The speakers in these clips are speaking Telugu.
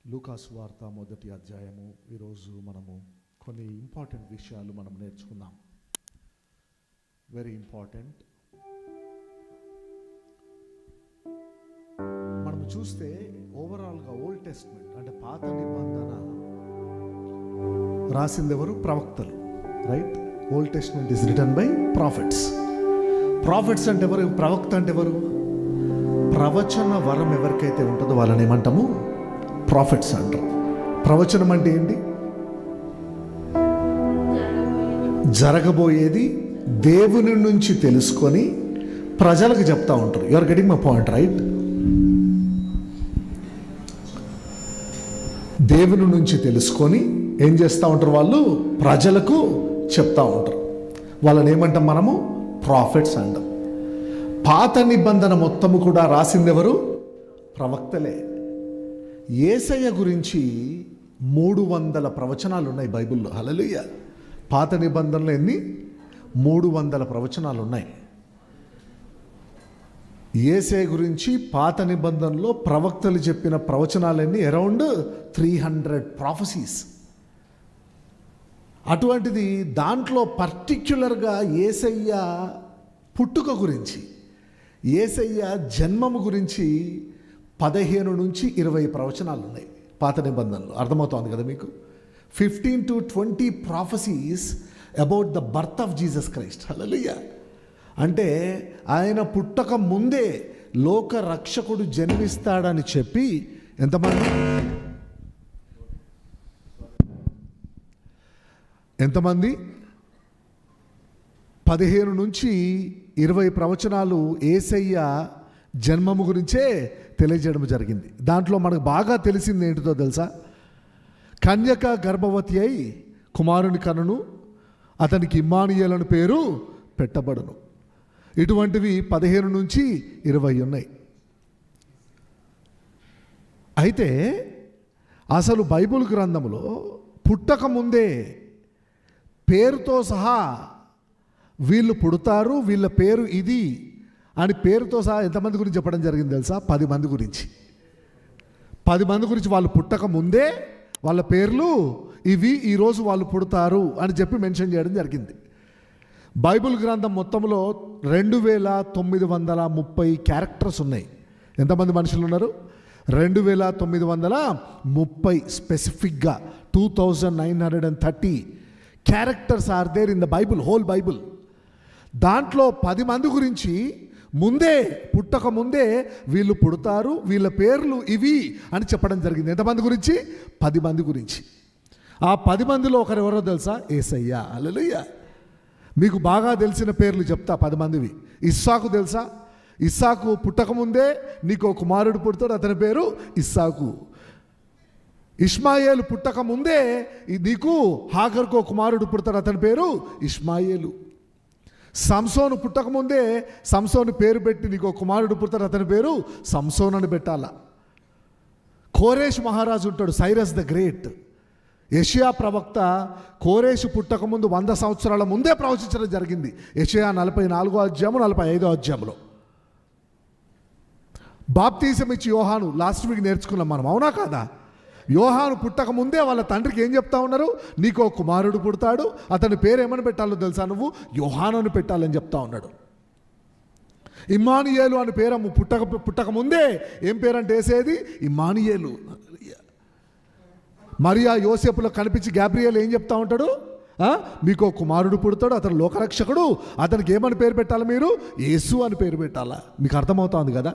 లూకాసు వార్త మొదటి అధ్యాయము. ఈరోజు మనము కొన్ని ఇంపార్టెంట్ విషయాలు మనం నేర్చుకుందాం. Very important. మనం చూస్తే ఓవరాల్గా ఓల్డ్ టెస్ట్మెంట్ అంటే పాత నిబంధన రాసింది ఎవరు? ప్రవక్తలు. Right. Old testament is written by profits. Profits అంటే ఎవరు? ప్రవక్త అంటే ఎవరు? ప్రవచన వరం ఎవరికైతే ఉంటుందో వాళ్ళని ఏమంటాము? ప్రాఫిట్స్ అంటారు. ప్రవచనం అంటే ఏంటి? జరగబోయేది దేవుని నుంచి తెలుసుకొని ప్రజలకు చెప్తా ఉంటారు. You are getting my point, right? దేవుని నుంచి తెలుసుకొని ఏం చేస్తూ ఉంటారు? వాళ్ళు ప్రజలకు చెప్తా ఉంటారు. వాళ్ళని ఏమంటాం మనము? ప్రాఫిట్స్ అంటాం. పాత నిబంధన మొత్తము కూడా రాసింది ఎవరు? ప్రవక్తలే. యేసయ్య గురించి 300 ప్రవచనాలు ఉన్నాయి బైబిల్లో. హల్లెలూయా. పాత నిబంధనలో ఎన్ని? 300 ప్రవచనాలు ఉన్నాయి. యేసయ్య గురించి పాత నిబంధనలో ప్రవక్తలు చెప్పిన ప్రవచనాలన్నీ అరౌండ్ 300 ప్రాఫెసీస్. అటువంటిది దాంట్లో పర్టిక్యులర్గా యేసయ్య పుట్టుక గురించి, యేసయ్య జన్మము గురించి 15 నుంచి 20 ప్రవచనాలు ఉన్నాయి పాత నిబంధనలు. అర్థమవుతోంది కదా మీకు? 15 to 20 prophecies about the birth of Jesus Christ. Hallelujah. అంటే ఆయన పుట్టక ముందే లోక రక్షకుడు జన్మిస్తాడని చెప్పి ఎంతమంది 15 నుంచి 20 ప్రవచనాలు యేసయ్య జన్మము గురించే తెలియజేయడం జరిగింది. దాంట్లో మనకు బాగా తెలిసింది ఏంటిదో తెలుసా? కన్యక గర్భవతి అయి కుమారుని కనును, అతనికి ఇమ్మానుయేలు అని పేరు పెట్టబడును. ఇటువంటివి 15 నుంచి 20 ఉన్నాయి. అయితే అసలు బైబిల్ గ్రంథంలో పుట్టక ముందే పేరుతో సహా వీళ్ళు పుడతారు, వీళ్ళ పేరు ఇది అని పేరుతో సహా ఎంతమంది గురించి చెప్పడం జరిగింది తెలుసా? 10 మంది గురించి. 10 మంది గురించి వాళ్ళు పుట్టక ముందే వాళ్ళ పేర్లు ఇవి, ఈరోజు వాళ్ళు పుడతారు అని చెప్పి మెన్షన్ చేయడం జరిగింది. బైబిల్ గ్రంథం మొత్తంలో 2930 క్యారెక్టర్స్ ఉన్నాయి. ఎంతమంది మనుషులు ఉన్నారు? 2930 స్పెసిఫిక్గా. 2930 characters are there in the Bible, whole Bible. దాంట్లో 10 మంది గురించి ముందే, పుట్టక ముందే వీళ్ళు పుడతారు, వీళ్ళ పేర్లు ఇవి అని చెప్పడం జరిగింది. ఎంతమంది గురించి? 10 మంది గురించి. ఆ 10 మందిలో ఒకరు ఎవరో తెలుసా? యేసయ్య. హల్లెలూయా. మీకు బాగా తెలిసిన పేర్లు చెప్తా 10 మందివి. ఇస్సాకు తెలుసా? ఇస్సాకు పుట్టకముందే నీకు ఒక కుమారుడు పుడతాడు, అతని పేరు ఇస్సాకు. ఇష్మాయేలు పుట్టక ముందే నీకు హాగర్కు ఒక కుమారుడు పుడతాడు, అతని పేరు ఇష్మాయేలు. సంసోను పుట్టకముందే సంసోను పేరు పెట్టి నీకు ఒక కుమారుడు పుడతాడు, అతని పేరు సంసోన్ అని పెట్టాల. కోరేష్ మహారాజు ఉంటాడు, సైరస్ ద గ్రేట్. యెషయా ప్రవక్త కోరేషు పుట్టకముందు 100 సంవత్సరాల ముందే ప్రవచించడం జరిగింది. యెషయా 44వ అధ్యాయము 45వ అధ్యాయంలో. బాప్తీసం ఇచ్చి యోహాను లాస్ట్ వీక్ నేర్చుకున్నాం మనం, అవునా కాదా? యోహాను పుట్టక ముందే వాళ్ళ తండ్రికి ఏం చెప్తా ఉన్నారు? నీకు ఒక కుమారుడు పుడతాడు, అతని పేరు ఏమని పెట్టాలో తెలుసా? నువ్వు యోహాను అని పెట్టాలని చెప్తా ఉన్నాడు. ఇమ్మానుయేలు అని పేరు పుట్టక ముందే ఏం పేరంటే వేసేది? ఇమ్మానుయేలు. మరియా యోసేపులో కనిపించి గాబ్రియల్ ఏం చెప్తా ఉంటాడు? మీకు ఒక కుమారుడు పుడతాడు, అతను లోకరక్షకుడు, అతనికి ఏమని పేరు పెట్టాలి? మీరు యేసు అని పేరు పెట్టాలా? మీకు అర్థమవుతుంది కదా?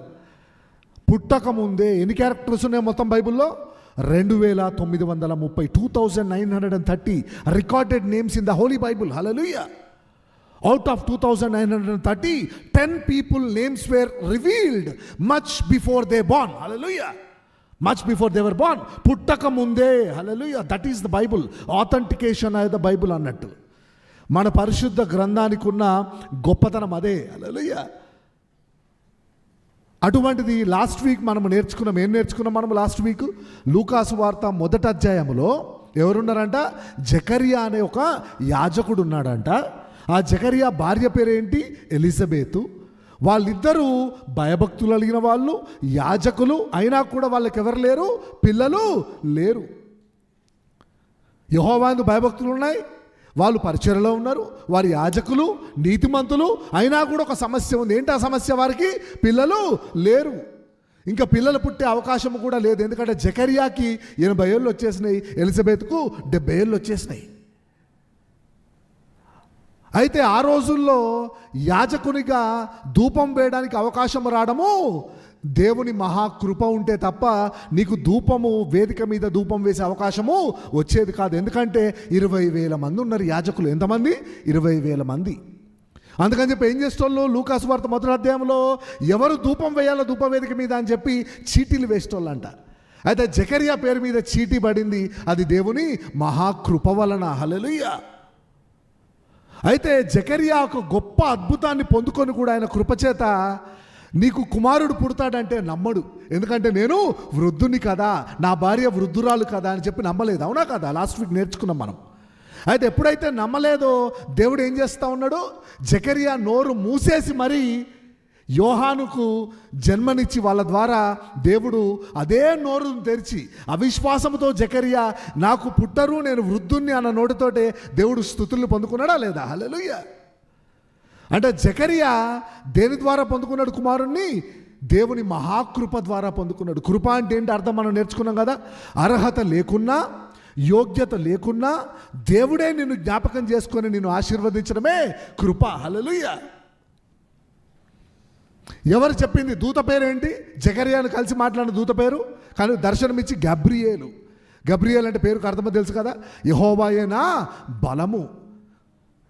పుట్టక ముందే ఎన్ని క్యారెక్టర్స్ ఉన్నాయి మొత్తం బైబిల్లో? 2930 recorded names in the holy Bible. Hallelujah. Out of 2930, 10 people names were revealed much before they born. Hallelujah. Much before they were born. పుట్టక ముందే. Hallelujah. That is the Bible. Authentication of the Bible అన్నట్టు. మన పరిశుద్ధ గ్రంథానికి ఉన్న గొప్పతనం అదే. హల్లెలూయా. అటువంటిది లాస్ట్ వీక్ మనం నేర్చుకున్నాం. ఏం నేర్చుకున్నాం మనం లాస్ట్ వీక్? లూకాసు వార్త మొదటి అధ్యాయంలో ఎవరున్నారంట? జకరియా అనే ఒక యాజకుడు ఉన్నాడంట. ఆ జకరియా భార్య పేరేంటి? ఎలిజబెతు. వాళ్ళిద్దరూ భయభక్తులు కలిగిన వాళ్ళు, యాజకులు, అయినా కూడా వాళ్ళకి ఎవరు లేరు? పిల్లలు లేరు. యెహోవాకు భయభక్తులు ఉన్నాయి, వాళ్ళు పరిచర్యలో ఉన్నారు, వారి యాజకులు, నీతిమంతులు, అయినా కూడా ఒక సమస్య ఉంది. ఏంటి ఆ సమస్య? వారికి పిల్లలు లేరు. ఇంకా పిల్లలు పుట్టే అవకాశం కూడా లేదు. ఎందుకంటే జకర్యాకి 80 ఏళ్ళు వచ్చేసినాయి, ఎలిజబెత్కు 70 ఏళ్ళు వచ్చేసినాయి. అయితే ఆ రోజుల్లో యాజకునిగా ధూపం వేయడానికి అవకాశం రావడము దేవుని మహాకృప ఉంటే తప్ప నీకు ధూపము, వేదిక మీద ధూపం వేసే అవకాశము వచ్చేది కాదు. ఎందుకంటే 20,000 మంది ఉన్నారు యాజకులు. ఎంతమంది? 20,000 మంది. అందుకని చెప్పి ఏం చేసేటోళ్ళు? లూకాసు వార్త 1వ అధ్యాయంలో ఎవరు ధూపం వేయాలో ధూపవేదిక మీద అని చెప్పి చీటీలు వేసేటోళ్ళు అంట. అయితే జకర్యా పేరు మీద చీటీ పడింది. అది దేవుని మహాకృప వలన. హల్లెలూయా. అయితే జకర్యా ఒక గొప్ప అద్భుతాన్ని పొందుకొని కూడా ఆయన కృపచేత నీకు కుమారుడు పుడతాడంటే నమ్మడు. ఎందుకంటే నేను వృద్ధుని కదా, నా భార్య వృద్ధురాలు కదా అని చెప్పి నమ్మలేదు. అవునా కదా? లాస్ట్ వీక్ నేర్చుకున్నాం మనం. అయితే ఎప్పుడైతే నమ్మలేదో దేవుడు ఏం చేస్తూ ఉన్నాడు? జకర్యా నోరు మూసేసి మరీ యోహానుకు జన్మనిచ్చి వాళ్ళ ద్వారా దేవుడు అదే నోరు తెరిచి అవిశ్వాసంతో జకర్యా నాకు పుట్టరు, నేను వృద్ధుణ్ణి అన్న నోటితోటే దేవుడు స్తుతుల్ని పొందుకున్నాడా లేదా? హల్లెలూయా. అంటే జకర్యా దేని ద్వారా పొందుకున్నాడు కుమారుణ్ణి? దేవుని మహాకృప ద్వారా పొందుకున్నాడు. కృప అంటే ఏంటి అర్థం మనం నేర్చుకున్నాం కదా. అర్హత లేకున్నా, యోగ్యత లేకున్నా దేవుడే నిన్ను జ్ఞాపకం చేసుకొని నిన్ను ఆశీర్వదించడమే కృప. హల్లెలూయా. ఎవరు చెప్పింది? దూత పేరు ఏంటి? జకర్యాను కలిసి మాట్లాడిన దూత పేరు, కానీ దర్శనమిచ్చి గబ్రియేలు. గబ్రియేల్ అంటే పేరుకు అర్థమో తెలుసు కదా. యెహోవాయేనా బలము.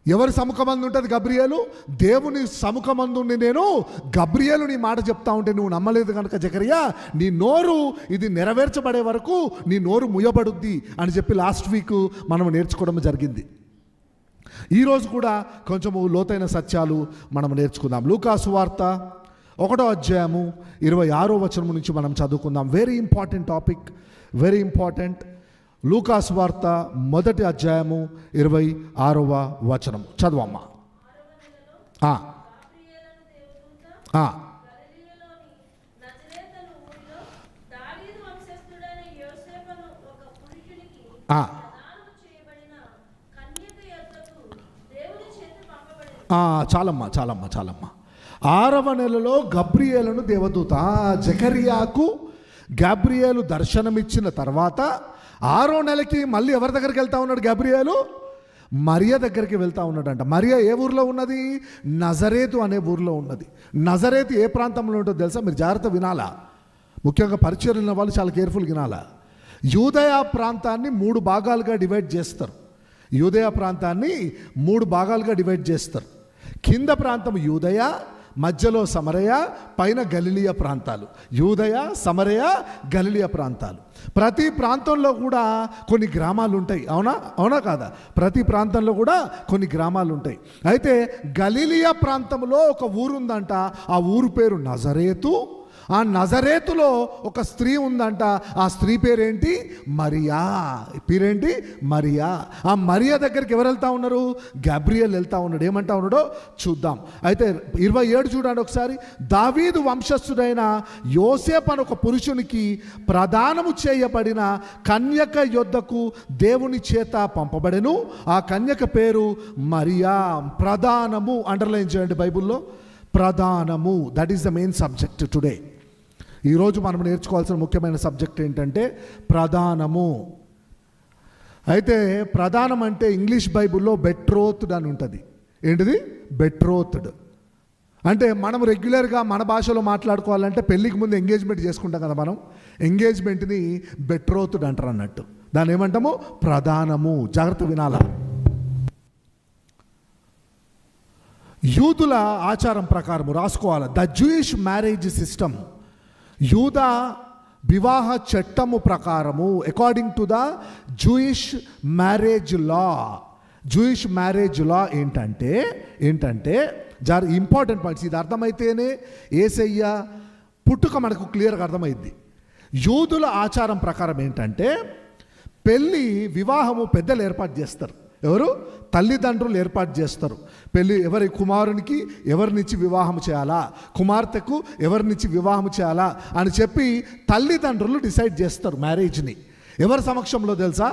ఎవరి సముఖమందు ఉంటుంది గబ్రియేలు? దేవుని సముఖమందు నేను గబ్రియేలు నీ మాట చెప్తా ఉంటే నువ్వు నమ్మలేదు కనుక జకర్యా నీ నోరు ఇది నెరవేర్చబడే వరకు నీ నోరు ముయ్యబడుద్ది అని చెప్పి లాస్ట్ వీక్ మనం నేర్చుకోవడం జరిగింది. ఈరోజు కూడా కొంచెము లోతైన సత్యాలు మనం నేర్చుకుందాం. లూకాసు వార్త 1వ అధ్యాయము 26వ వచనం నుంచి మనం చదువుకుందాం. Very important topic, very important. లూకాసు వార్త 1వ అధ్యాయము 26వ వచనం చదవమ్మా. చాలమ్మా చాలమ్మా చాలమ్మా. 6వ నెలలో గబ్రియేలును దేవదూత జకర్యాకు గాబ్రియేలు దర్శనమిచ్చిన తర్వాత 6వ నెలకి మళ్ళీ ఎవరి దగ్గరికి వెళ్తా ఉన్నాడు గాబ్రియేలు? మరియ దగ్గరికి వెళ్తా ఉన్నాడంట. మరియ ఏ ఊర్లో ఉన్నది? నజరేతు అనే ఊర్లో ఉన్నది. నజరేతు ఏ ప్రాంతంలో ఉంటుందో తెలుసా? మీరు జాగ్రత్త వినాలా, ముఖ్యంగా పరిచయం ఉన్న వాళ్ళు చాలా కేర్ఫుల్ వినాలా. యూదయ ప్రాంతాన్ని 3 భాగాలుగా డివైడ్ చేస్తారు. యూదయ ప్రాంతాన్ని 3 భాగాలుగా డివైడ్ చేస్తారు. కింద ప్రాంతం యూదయ, మధ్యలో సమరయ, పైన గలిలియా ప్రాంతాలు. యూదయ, సమరయ, గలిలియా ప్రాంతాలు. ప్రతి ప్రాంతంలో కూడా కొన్ని గ్రామాలు ఉంటాయి. అవునా? అవునా కాదా? ప్రతి ప్రాంతంలో కూడా కొన్ని గ్రామాలు ఉంటాయి. అయితే గలిలియా ప్రాంతంలో ఒక ఊరు ఉందంట. ఆ ఊరు పేరు నజరేతు. ఆ నజరేతులో ఒక స్త్రీ ఉందంట. ఆ స్త్రీ పేరేంటి? మరియా. పేరేంటి? మరియా. ఆ మరియా దగ్గరికి ఎవరు వెళ్తా ఉన్నారు? గబ్రియేల్ వెళ్తా ఉన్నాడు. ఏమంటా ఉన్నాడో చూద్దాం. అయితే 27 చూడండి ఒకసారి. దావీదు వంశస్థుడైన యోసేపు అనే ఒక పురుషునికి ప్రదానము చేయబడిన కన్యక యొద్దకు దేవుని చేత పంపబడెను. ఆ కన్యక పేరు మరియా. ప్రదానము అండర్లైన్ చేయండి బైబిల్లో. ప్రదానము, that is the main subject today. ఈరోజు మనం నేర్చుకోవాల్సిన ముఖ్యమైన సబ్జెక్ట్ ఏంటంటే ప్రదానము. అయితే ప్రదానం అంటే ఇంగ్లీష్ బైబిల్లో బెట్రోత్డ్ అని ఉంటుంది. ఏంటిది? బెట్రోత్డ్ అంటే మనం రెగ్యులర్గా మన భాషలో మాట్లాడుకోవాలంటే పెళ్ళికి ముందు ఎంగేజ్మెంట్ చేసుకుంటాం కదా మనం. ఎంగేజ్మెంట్ని బెట్రోత్డ్ అంటారు అన్నట్టు. దాన్ని ఏమంటాము? ప్రదానము. జాగ్రత్త వినాలా. యూదుల ఆచారం ప్రకారం రాసుకోవాలి. ద జూయిష్ మ్యారేజ్ సిస్టమ్, యూదా వివాహ చట్టము ప్రకారము, according to the Jewish marriage law. Jewish marriage law ఏంటంటే ఇంపార్టెంట్ పాయింట్స్. ఇది అర్థమైతేనే యేసయ్య పుట్టుక మనకు క్లియర్గా అర్థమైంది. యూదుల ఆచారం ప్రకారం ఏంటంటే పెళ్ళి, వివాహము పెద్దలు ఏర్పాటు చేస్తారు. ఎవరు? తల్లిదండ్రులు ఏర్పాటు చేస్తారు. పెళ్ళి ఎవరి కుమారునికి ఎవరినిచ్చి వివాహం చేయాలా, కుమార్తెకు ఎవరినిచ్చి వివాహం చేయాలా అని చెప్పి తల్లిదండ్రులు డిసైడ్ చేస్తారు మ్యారేజ్ని. ఎవరి సమక్షంలో తెలుసా?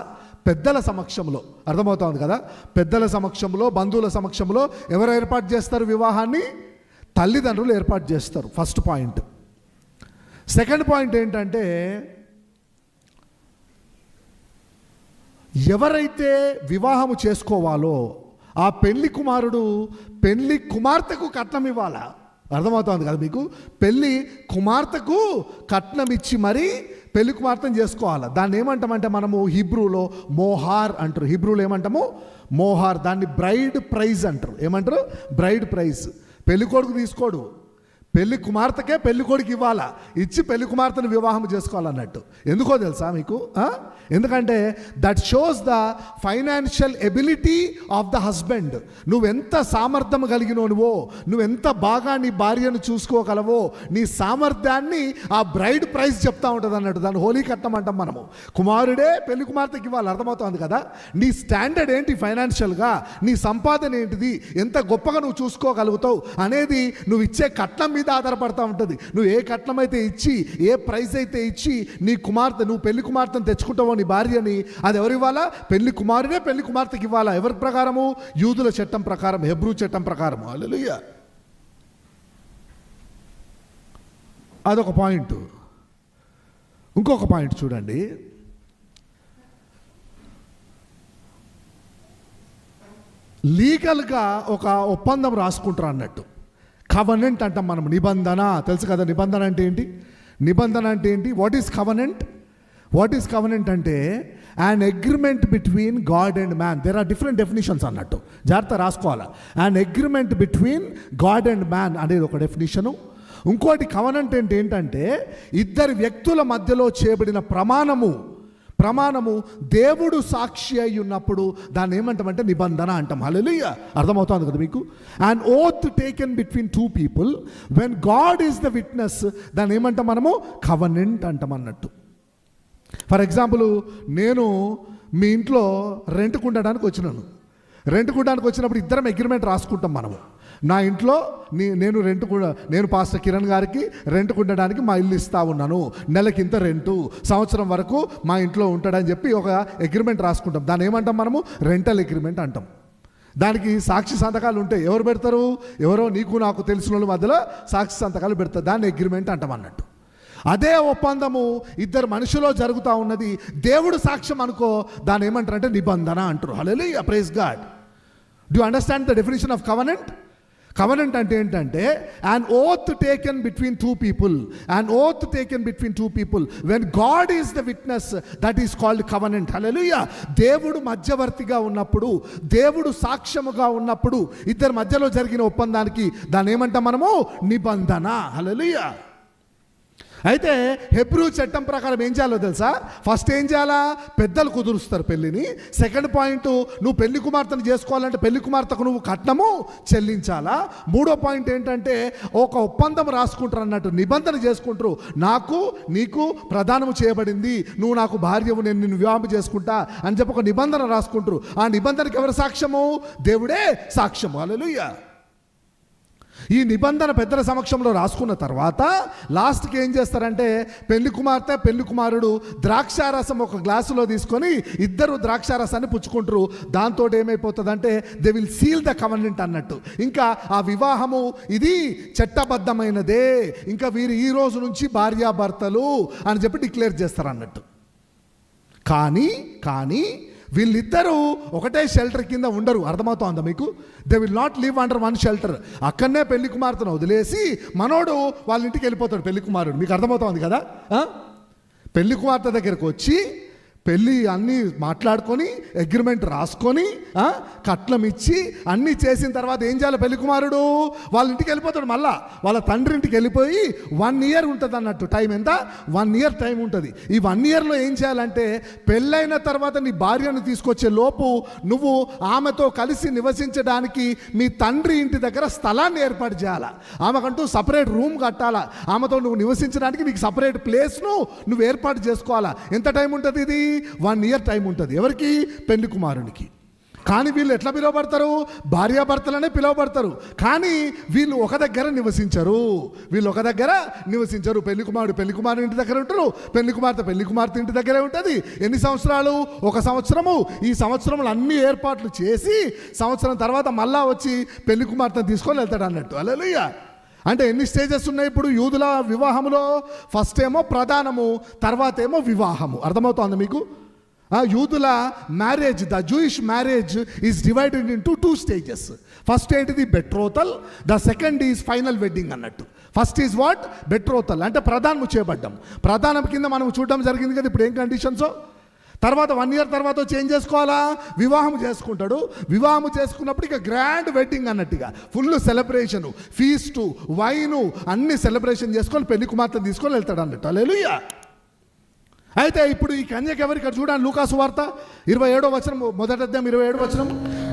పెద్దల సమక్షంలో. అర్థమవుతుంది కదా? పెద్దల సమక్షంలో, బంధువుల సమక్షంలో ఎవరు ఏర్పాటు చేస్తారు వివాహాన్ని? తల్లిదండ్రులు ఏర్పాటు చేస్తారు. First point. సెకండ్ పాయింట్ ఏంటంటే, ఎవరైతే వివాహము చేసుకోవాలో ఆ పెళ్లి కుమారుడు పెళ్లి కుమార్తెకు కట్నం ఇవ్వాలా. అర్థమవుతుంది కదా మీకు? పెళ్లి కుమార్తెకు కట్నం ఇచ్చి మరీ పెళ్లి కుమార్తెను చేసుకోవాలి. దాన్ని ఏమంటామంటే మనము హిబ్రూలో మోహార్ అంటారు. హిబ్రూలో ఏమంటాము? మోహార్. దాన్ని బ్రైడ్ ప్రైజ్ అంటారు. ఏమంటారు? Bride price. పెళ్లి కొడుకు తీసుకోడు, పెళ్లి కుమార్తెకే పెళ్లి కొడుకు ఇవ్వాలా, ఇచ్చి పెళ్లి కుమార్తెను వివాహం చేసుకోవాలన్నట్టు. ఎందుకో తెలుసా మీకు? ఎందుకంటే that shows the financial ability of the husband. నువ్వెంత సామర్థ్యం కలిగినోనువో, నువ్వెంత బాగా నీ భార్యను చూసుకోగలవో, నీ సామర్థ్యాన్ని ఆ బ్రైడ్ ప్రైజ్ చెప్తా ఉంటుంది అన్నట్టు. దాన్ని హోలీ కట్నం అంటాం మనము. కుమారుడే పెళ్లి కుమార్తెకి ఇవ్వాలి. అర్థమవుతుంది కదా? నీ స్టాండర్డ్ ఏంటి ఫైనాన్షియల్గా, నీ సంపాదన ఏంటిది, ఎంత గొప్పగా నువ్వు చూసుకోగలుగుతావు అనేది నువ్వు ఇచ్చే కట్నం మీద ఆధారపడతా ఉంటుంది. నువ్వు ఏ కట్నం అయితే ఇచ్చి, ఏ ప్రైజ్ అయితే ఇచ్చి నీ కుమార్తె, నువ్వు పెళ్లి కుమార్తెను తెచ్చుకుంటావో నీ భార్యని, అది ఎవరు ఇవ్వాలా? పెళ్లి కుమారుడే పెళ్లి కుమార్తెకి ఇవ్వాలా. ఎవరి ప్రకారము? యూదుల చట్టం ప్రకారం, హెబ్రూ చట్టం ప్రకారం. హల్లెలూయా. అదొక పాయింట్. ఇంకొక పాయింట్ చూడండి. లీగల్గా ఒక ఒప్పందం రాసుకుంటారు అన్నట్టు. కవనెంట్ అంటాం మనం. నిబంధన తెలుసు కదా? నిబంధన అంటే ఏంటి? నిబంధన అంటే ఏంటి? What is covenant? What is covenant అంటే an agreement between God and man. There are different definitions అన్నట్టు. జాగ్రత్త రాసుకోవాలా. an agreement between God and man అనేది ఒక డెఫినిషను. ఇంకోటి కవనెంట్ అంటే ఏంటంటే ఇద్దరు వ్యక్తుల మధ్యలో చేయబడిన ప్రమాణము దేవుడు సాక్షి అయి ఉన్నప్పుడు దాన్ని ఏమంటామంటే నిబంధన అంటాం. హల్లెలూయా. అర్థమవుతుంది కదా మీకు? an oath taken between two people when God is the witness, దాన్ని ఏమంటాం మనము? కవనెంట్ అంటాం అన్నట్టు. ఫర్ ఎగ్జాంపుల్, నేను మీ ఇంట్లో రెంట్కు ఉండడానికి వచ్చినప్పుడు ఇద్దరం అగ్రిమెంట్ రాసుకుంటాం మనము. నా ఇంట్లో నేను పాస్టర్ కిరణ్ గారికి రెంట్కు ఉండడానికి మా ఇల్లు ఇస్తా ఉన్నాను, నెలకింత రెంటు, సంవత్సరం వరకు మా ఇంట్లో ఉంటాడని చెప్పి ఒక అగ్రిమెంట్ రాసుకుంటాం. దాన్ని ఏమంటాం మనము? రెంటల్ అగ్రిమెంట్ అంటాం. దానికి సాక్షి సంతకాలు ఉంటాయి. ఎవరు పెడతారు? ఎవరో నీకు నాకు తెలిసిన వాళ్ళ మధ్యలో సాక్షి సంతకాలు పెడతారు. దాన్ని అగ్రిమెంట్ అంటాం అన్నట్టు. అదే ఒప్పందము ఇద్దరు మనుషులో జరుగుతూ ఉన్నది, దేవుడు సాక్ష్యం అనుకో, దాన్ని ఏమంటారంటే నిబంధన అంటారు. Hallelujah. Praise God. Do you understand the definition of covenant? Covenant అంటే ఏంటంటే an oath taken between two people. an oath taken between two people when God is the witness, that is called covenant. హల్లెలూయా. దేవుడు మధ్యవర్తిగా ఉన్నప్పుడు, దేవుడు సాక్ష్యముగా ఉన్నప్పుడు ఇద్దరి మధ్యలో జరిగిన ఒప్పందానికి దాన్ని ఏమంటాం మనము? నిబంధన. హల్లెలూయా. అయితే హెబ్రూ చట్టం ప్రకారం ఏం చేయాలో తెలుసా? ఫస్ట్ ఏం చేయాలా? పెద్దలు కుదురుస్తారు పెళ్ళిని. సెకండ్ పాయింట్, నువ్వు పెళ్లి కుమార్తెను చేసుకోవాలంటే పెళ్లి కుమార్తెకు నువ్వు కట్నము చెల్లించాలా. మూడో పాయింట్ ఏంటంటే ఒక ఒప్పందం రాసుకుంటారు అన్నట్టు, నిబంధన చేసుకుంటారు. నాకు నీకు ప్రదానము చేయబడింది, నువ్వు నాకు భార్యవు, నేను నిన్ను వివాహం చేసుకుంటా అని చెప్పి ఒక నిబంధన రాసుకుంటారు. ఆ నిబంధనకి ఎవరు సాక్ష్యము? దేవుడే సాక్ష్యము. హల్లెలూయా. ఈ నిబంధన పెద్దల సమక్షంలో రాసుకున్న తర్వాత లాస్ట్కి ఏం చేస్తారంటే పెళ్లి కుమార్తె పెళ్లి కుమారుడు ద్రాక్షారసం ఒక గ్లాసులో తీసుకొని ఇద్దరు ద్రాక్షారసాన్ని పుచ్చుకుంటారు. దాంతో ఏమైపోతుందంటే they will seal the covenant అన్నట్టు. ఇంకా ఆ వివాహము ఇది చట్టబద్ధమైనదే, ఇంకా వీరు ఈ రోజు నుంచి భార్యాభర్తలు అని చెప్పి డిక్లేర్ చేస్తారు అన్నట్టు. కానీ వీళ్ళిద్దరూ ఒకటే షెల్టర్ కింద ఉండరు. అర్థమవుతోందా మీకు? They will not live under one shelter. అక్కడనే పెళ్లి కుమార్తెను వదిలేసి మనోడు వాళ్ళ ఇంటికి వెళ్ళిపోతాడు పెళ్లి కుమారుడు. మీకు అర్థమవుతోంది కదా? పెళ్లి కుమార్తె దగ్గరకు వచ్చి పెళ్ళి అన్నీ మాట్లాడుకొని అగ్రిమెంట్ రాసుకొని కట్నం ఇచ్చి అన్నీ చేసిన తర్వాత ఏం చేయాలి? పెళ్లి కుమారుడు వాళ్ళ ఇంటికి వెళ్ళిపోతాడు. మళ్ళా వాళ్ళ తండ్రి ఇంటికి వెళ్ళిపోయి 1 year ఉంటుంది అన్నట్టు. టైం ఎంత? 1 year టైం ఉంటుంది. ఈ 1 yearలో ఏం చేయాలంటే పెళ్ళైన తర్వాత నీ భార్యను తీసుకొచ్చే లోపు నువ్వు ఆమెతో కలిసి నివసించడానికి మీ తండ్రి ఇంటి దగ్గర స్థలాన్ని ఏర్పాటు చేయాలా. ఆమెకంటూ సపరేట్ రూమ్ కట్టాలా. ఆమెతో నువ్వు నివసించడానికి నీకు సపరేట్ ప్లేస్ను నువ్వు ఏర్పాటు చేసుకోవాలా. ఎంత టైం ఉంటుంది? ఇది 1 year టైం ఉంటుంది. ఎవరికి? పెళ్లి కుమారునికి. కానీ వీళ్ళు ఎట్లా పిలువబడతారు? భార్యాభర్తలనే పిలువబడతారు. కానీ వీళ్ళు ఒక దగ్గర నివసించరు. పెళ్లి కుమారుడు ఇంటి దగ్గర ఉంటారు, పెళ్లి కుమార్తె ఇంటి దగ్గరే ఉంటుంది. ఎన్ని సంవత్సరాలు? 1 సంవత్సరము. ఈ సంవత్సరంలో అన్ని ఏర్పాట్లు చేసి సంవత్సరం తర్వాత మళ్ళా వచ్చి పెళ్లి కుమార్తెను తీసుకొని వెళ్తాడు అన్నట్టు. హల్లెలూయా. అంటే ఎన్ని స్టేజెస్ ఉన్నాయి ఇప్పుడు యూదుల వివాహంలో? ఫస్ట్ ఏమో ప్రధానము, తర్వాత ఏమో వివాహము. అర్థమవుతోంది మీకు? యూదుల marriage, the Jewish marriage is divided into 2 stages. First ఏంటిది? Betrothal. The second is final wedding అన్నట్టు. First is what? బెట్రోతల్ అంటే ప్రధానము చేయబడ్డం. ప్రధానం కింద మనం చూడడం జరిగింది కదా. ఇప్పుడు ఏం కండిషన్స్? తర్వాత 1 year తర్వాత చేంజ్ చేసుకోవాలా? వివాహం చేసుకుంటాడు. వివాహం చేసుకున్నప్పుడు ఇక గ్రాండ్ వెడ్డింగ్ అన్నట్టుగా ఫుల్ సెలబ్రేషను, ఫీస్టు, వైను అన్ని సెలబ్రేషన్ చేసుకొని పెళ్లి కుమార్తెను తీసుకొని వెళ్తాడు అన్నట్టు. హల్లెలూయా. అయితే ఇప్పుడు ఈ కన్యక ఎవరు? ఇక్కడ చూడండి, లూకాసు వార్త 27వ వచనం, మొదటి అధ్యాయం 27వ వచనం.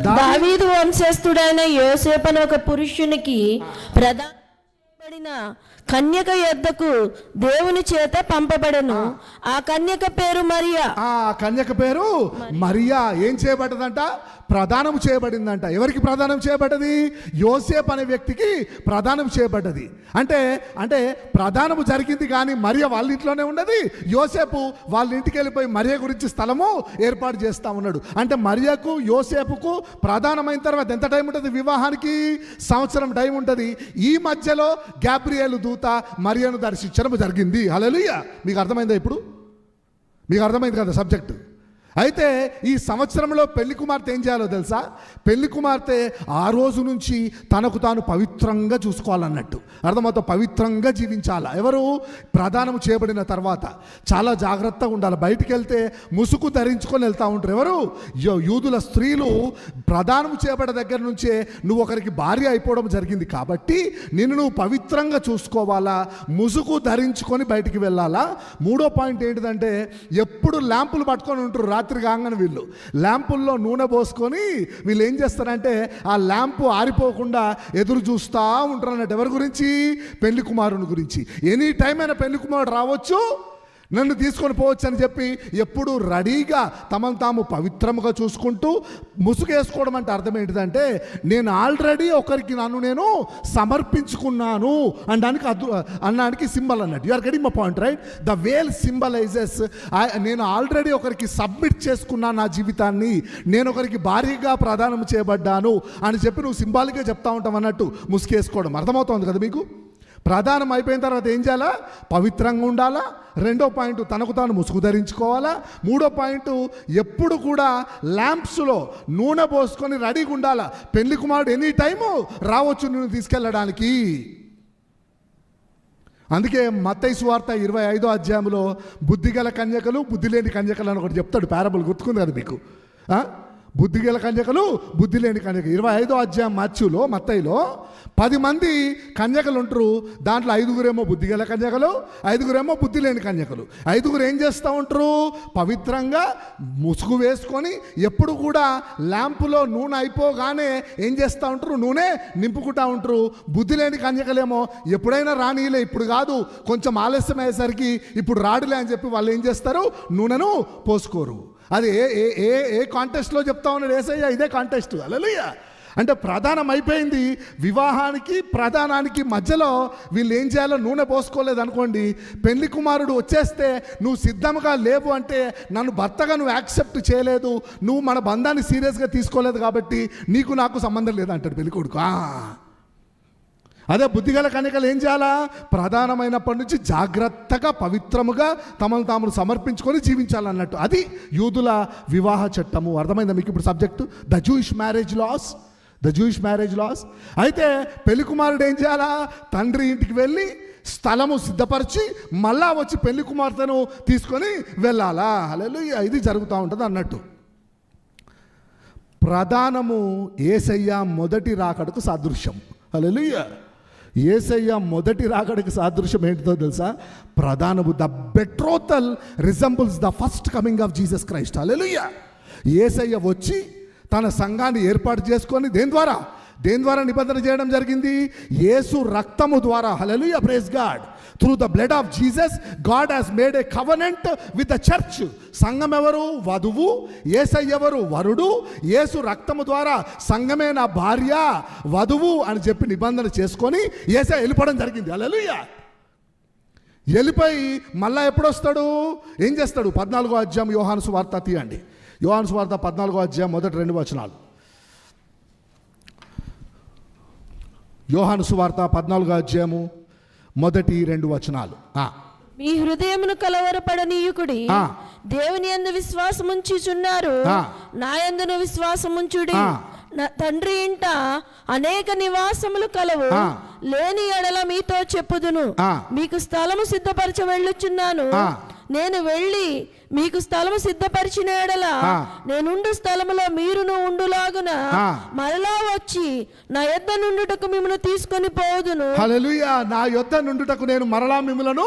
దావీదు వంశస్థుడైన యోసేపు అనే ఒక పురుషునికి ప్రధాన కన్యక యొద్దకు దేవుని చేత పంపబడను. ఆ కన్యక పేరు మరియా. ఆ కన్యక పేరు మరియా. ఏం చేయబడ్డదంట? ప్రదానం చేయబడిందంట. ఎవరికి ప్రదానం చేయబడ్డది? యోసేపు అనే వ్యక్తికి ప్రదానం చేయబడ్డది. అంటే ప్రదానము జరిగింది కానీ మరియ వాళ్ళ ఇంట్లోనే ఉన్నది. యోసేపు వాళ్ళ ఇంటికి వెళ్ళిపోయి మరియ గురించి స్థలము ఏర్పాటు చేస్తా ఉన్నాడు. అంటే మరియకు యోసేపుకు ప్రధానమైన తర్వాత ఎంత టైం ఉంటుంది? వివాహానికి 1 సంవత్సరం టైం ఉంటుంది. ఈ మధ్యలో గాబ్రియేలు దూత మరియను దర్శించడం జరిగింది. హల్లెలూయా. మీకు అర్థమైందా? ఇప్పుడు మీకు అర్థమైంది కదా సబ్జెక్టు. అయితే ఈ సంవత్సరంలో పెళ్లి కుమార్తె ఏం చేయాలో తెలుసా? పెళ్లి కుమార్తె ఆ రోజు నుంచి తనకు తాను పవిత్రంగా చూసుకోవాలన్నట్టు. అర్థమవుతా? పవిత్రంగా జీవించాలా. ఎవరు? ప్రదానం చేయబడిన తర్వాత చాలా జాగ్రత్తగా ఉండాలి. బయటికి వెళ్తే ముసుగు ధరించుకొని వెళ్తూ ఉంటారు. ఎవరు? యూదుల స్త్రీలు ప్రదానం చేయబడిన దగ్గర నుంచే నువ్వు ఒకరికి భార్య అయిపోవడం జరిగింది కాబట్టి నిన్ను నువ్వు పవిత్రంగా చూసుకోవాలా, ముసుగు ధరించుకొని బయటికి వెళ్ళాలా. 3వ పాయింట్ ఏంటిదంటే, ఎప్పుడు ల్యాంపులు పట్టుకొని ఉంటారు. రాత్రి కాగానే వీళ్ళు ల్యాంపుల్లో నూనె పోసుకొని వీళ్ళు ఏం చేస్తారంటే ఆ ల్యాంపు ఆరిపోకుండా ఎదురు చూస్తూ ఉంటారు అన్నట్టు. ఎవరి గురించి? పెళ్లి కుమారుని గురించి. ఎనీ టైం అయినా పెళ్లి కుమారుడు రావచ్చు, నన్ను తీసుకొని పోవచ్చు అని చెప్పి ఎప్పుడు రెడీగా తమను తాము పవిత్రముగా చూసుకుంటూ ముసుగేసుకోవడం అంటే అర్థం ఏంటిదంటే, నేను ఆల్రెడీ ఒకరికి నన్ను నేను సమర్పించుకున్నాను అనడానికి సింబల్ అన్నట్టు. You are getting my point, right? The veil symbolises నేను ఆల్రెడీ ఒకరికి సబ్మిట్ చేసుకున్నాను నా జీవితాన్ని, నేను ఒకరికి భారీగా ప్రదానం చేయబడ్డాను అని చెప్పి నువ్వు సింబాలిక్గా చెప్తా ఉంటావు అన్నట్టు ముసుగేసుకోవడం. అర్థమవుతుంది కదా మీకు? ప్రధానం అయిపోయిన తర్వాత ఏం చేయాలా? పవిత్రంగా ఉండాలా. 2వ పాయింట్, తనకు తాను ముసుగు ధరించుకోవాలా. 3వ పాయింట్, ఎప్పుడు కూడా ల్యాంప్స్లో నూనె పోసుకొని రెడీగా ఉండాలా. పెళ్లి కుమారుడు ఎనీ టైము రావచ్చు నిన్ను తీసుకెళ్ళడానికి. అందుకే మత్తయి సువార్త 25వ అధ్యాయంలో బుద్ధిగల కన్యకలు, బుద్ధి లేని కన్యకలు అని ఒకటి చెప్తాడు. పారబుల్ గుర్తుకుంది కదా మీకు? బుద్ధిగల కన్యకలు, బుద్ధి లేని కన్యకలు. 25వ అధ్యాయం మత్తయిలో 10 మంది కన్యకలు ఉంటారు. దాంట్లో 5గురేమో బుద్ధిగల కన్యకలు, 5గురేమో బుద్ధి లేని కన్యకలు. 5గురు ఏం చేస్తూ ఉంటారు? పవిత్రంగా ముసుగు వేసుకొని ఎప్పుడు కూడా ల్యాంపులో నూనె అయిపోగానే ఏం చేస్తూ ఉంటారు? నూనె నింపుకుంటూ ఉంటారు. బుద్ధి లేని కన్యకలేమో ఎప్పుడైనా రానిలే, ఇప్పుడు కాదు, కొంచెం ఆలస్యం అయ్యేసరికి ఇప్పుడు రాడులే అని చెప్పి వాళ్ళు ఏం చేస్తారు? నూనెను పోసుకోరు. అది ఏ కాంటెస్ట్లో చెప్తా ఉన్నాడు యేసయ్య? ఇదే కాంటెస్ట్. హల్లెలూయా. అంటే ప్రధానం అయిపోయింది. వివాహానికి ప్రధానానికి మధ్యలో వీళ్ళు ఏం చేయాలో నూనె పోసుకోలేదు అనుకోండి. పెళ్లి కుమారుడు వచ్చేస్తే నువ్వు సిద్ధంగా లేవు అంటే, నన్ను భర్తగా నువ్వు యాక్సెప్ట్ చేయలేదు, నువ్వు మన బంధాన్ని సీరియస్గా తీసుకోలేదు కాబట్టి నీకు నాకు సంబంధం లేదంటాడు పెళ్లి కొడుకు. అదే బుద్ధిగల కన్యకలు ఏం చేయాలా? ప్రధానమైనప్పటి నుంచి జాగ్రత్తగా పవిత్రముగా తమను తాము సమర్పించుకొని జీవించాలన్నట్టు. అది యూదుల వివాహ చట్టము. అర్థమైందా మీకు ఇప్పుడు subject? The Jewish marriage laws. అయితే పెళ్లి కుమారుడు ఏం చేయాలా? తండ్రి ఇంటికి వెళ్ళి స్థలము సిద్ధపరిచి మళ్ళా వచ్చి పెళ్లి కుమార్తెను తీసుకొని వెళ్ళాలా. హల్లెలూయా. ఇది జరుగుతూ ఉంటుంది అన్నట్టు. ప్రధానము యేసయ్య మొదటి రాకడకు సాదృశ్యం. హల్లెలూయా. యేసయ్య మొదటి రాకడకు సాదృశ్యం ఏంటిదో తెలుసా? ప్రధానము. The betrothal resembles the first coming of Jesus Christ. Hallelujah. యేసయ్య వచ్చి తన సంఘాన్ని ఏర్పాటు చేసుకొని దేని ద్వారా? దేని ద్వారా నిబంధన చేయడం జరిగింది? యేసు రక్తము ద్వారా. Hallelujah, praise God. Through the blood of Jesus God has made a covenant with the church. సంఘం ఎవరు? వధువు. యేసయ్య ఎవరు? వరుడు. యేసు రక్తము ద్వారా సంఘమే నా భార్య, వధువు అని చెప్పి నిబంధన చేసుకొని యేసయ్య వెళ్ళిపోవడం జరిగింది. హల్లెలూయా. వెళ్ళిపోయి మళ్ళా ఎప్పుడు వస్తాడు? ఏం చేస్తాడు? 14వ అధ్యాయం యోహాను సువార్త తీయండి. యోహాను సువార్త 14వ అధ్యాయం మొదటి 2 వచనాలు. యోహాను సువార్త 14వ అధ్యాయము మొదటి 2 వచనాలు. మీ హృదయమును కలవరపడనీయుకుడి, దేవుని యందు విశ్వాసముంచుచున్నారు, నా యందును విశ్వాసముంచుడి. తండ్రి ఇంట అనేక నివాసములు కలవు, లేని ఎడల మీతో చెప్పుదును. మీకు స్థలము సిద్ధపరచ వెళ్ళుచున్నాను. నేను వెళ్ళి మీకు స్థలము సిద్ధపరిచిన ఎడల నేనుండు స్థలములో మీరును ఉండులాగున మరలా వచ్చి నా యొద్ద నుండుటకు మిమ్మల్ని తీసుకొని పోదును. హల్లెలూయా. నా యొద్ద నుండుటకు నేను మరలా మిమ్మలను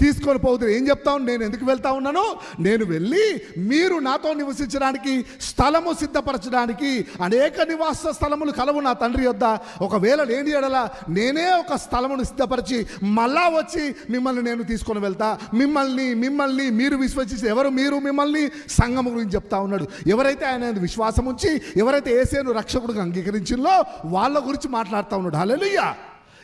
తీసుకొని పోదును. ఏం చెప్తాను? నేను ఎందుకు వెళ్తా ఉన్నాను? నేను వెళ్ళి మీరు నాతో నివసించడానికి, స్థలము సిద్ధపరచడానికి. అనేక నివాస స్థలములు కలవు నా తండ్రి యొద్ద. ఒకవేళ లేని ఎడల నేనే ఒక స్థలమును సిద్ధపరిచి మళ్ళా వచ్చి మిమ్మల్ని నేను తీసుకొని వెళ్తా. మిమ్మల్ని మీరు విశ్వసించి, ఎవరు మీరు? మిమ్మల్ని సంఘము గురించి చెప్తా ఉన్నాడు. ఎవరైతే ఆయన విశ్వాసం ఉంచి, ఎవరైతే యేసును రక్షకుడిగా అంగీకరించిందో వాళ్ళ గురించి మాట్లాడుతూ ఉన్నాడు. హల్లెలూయా.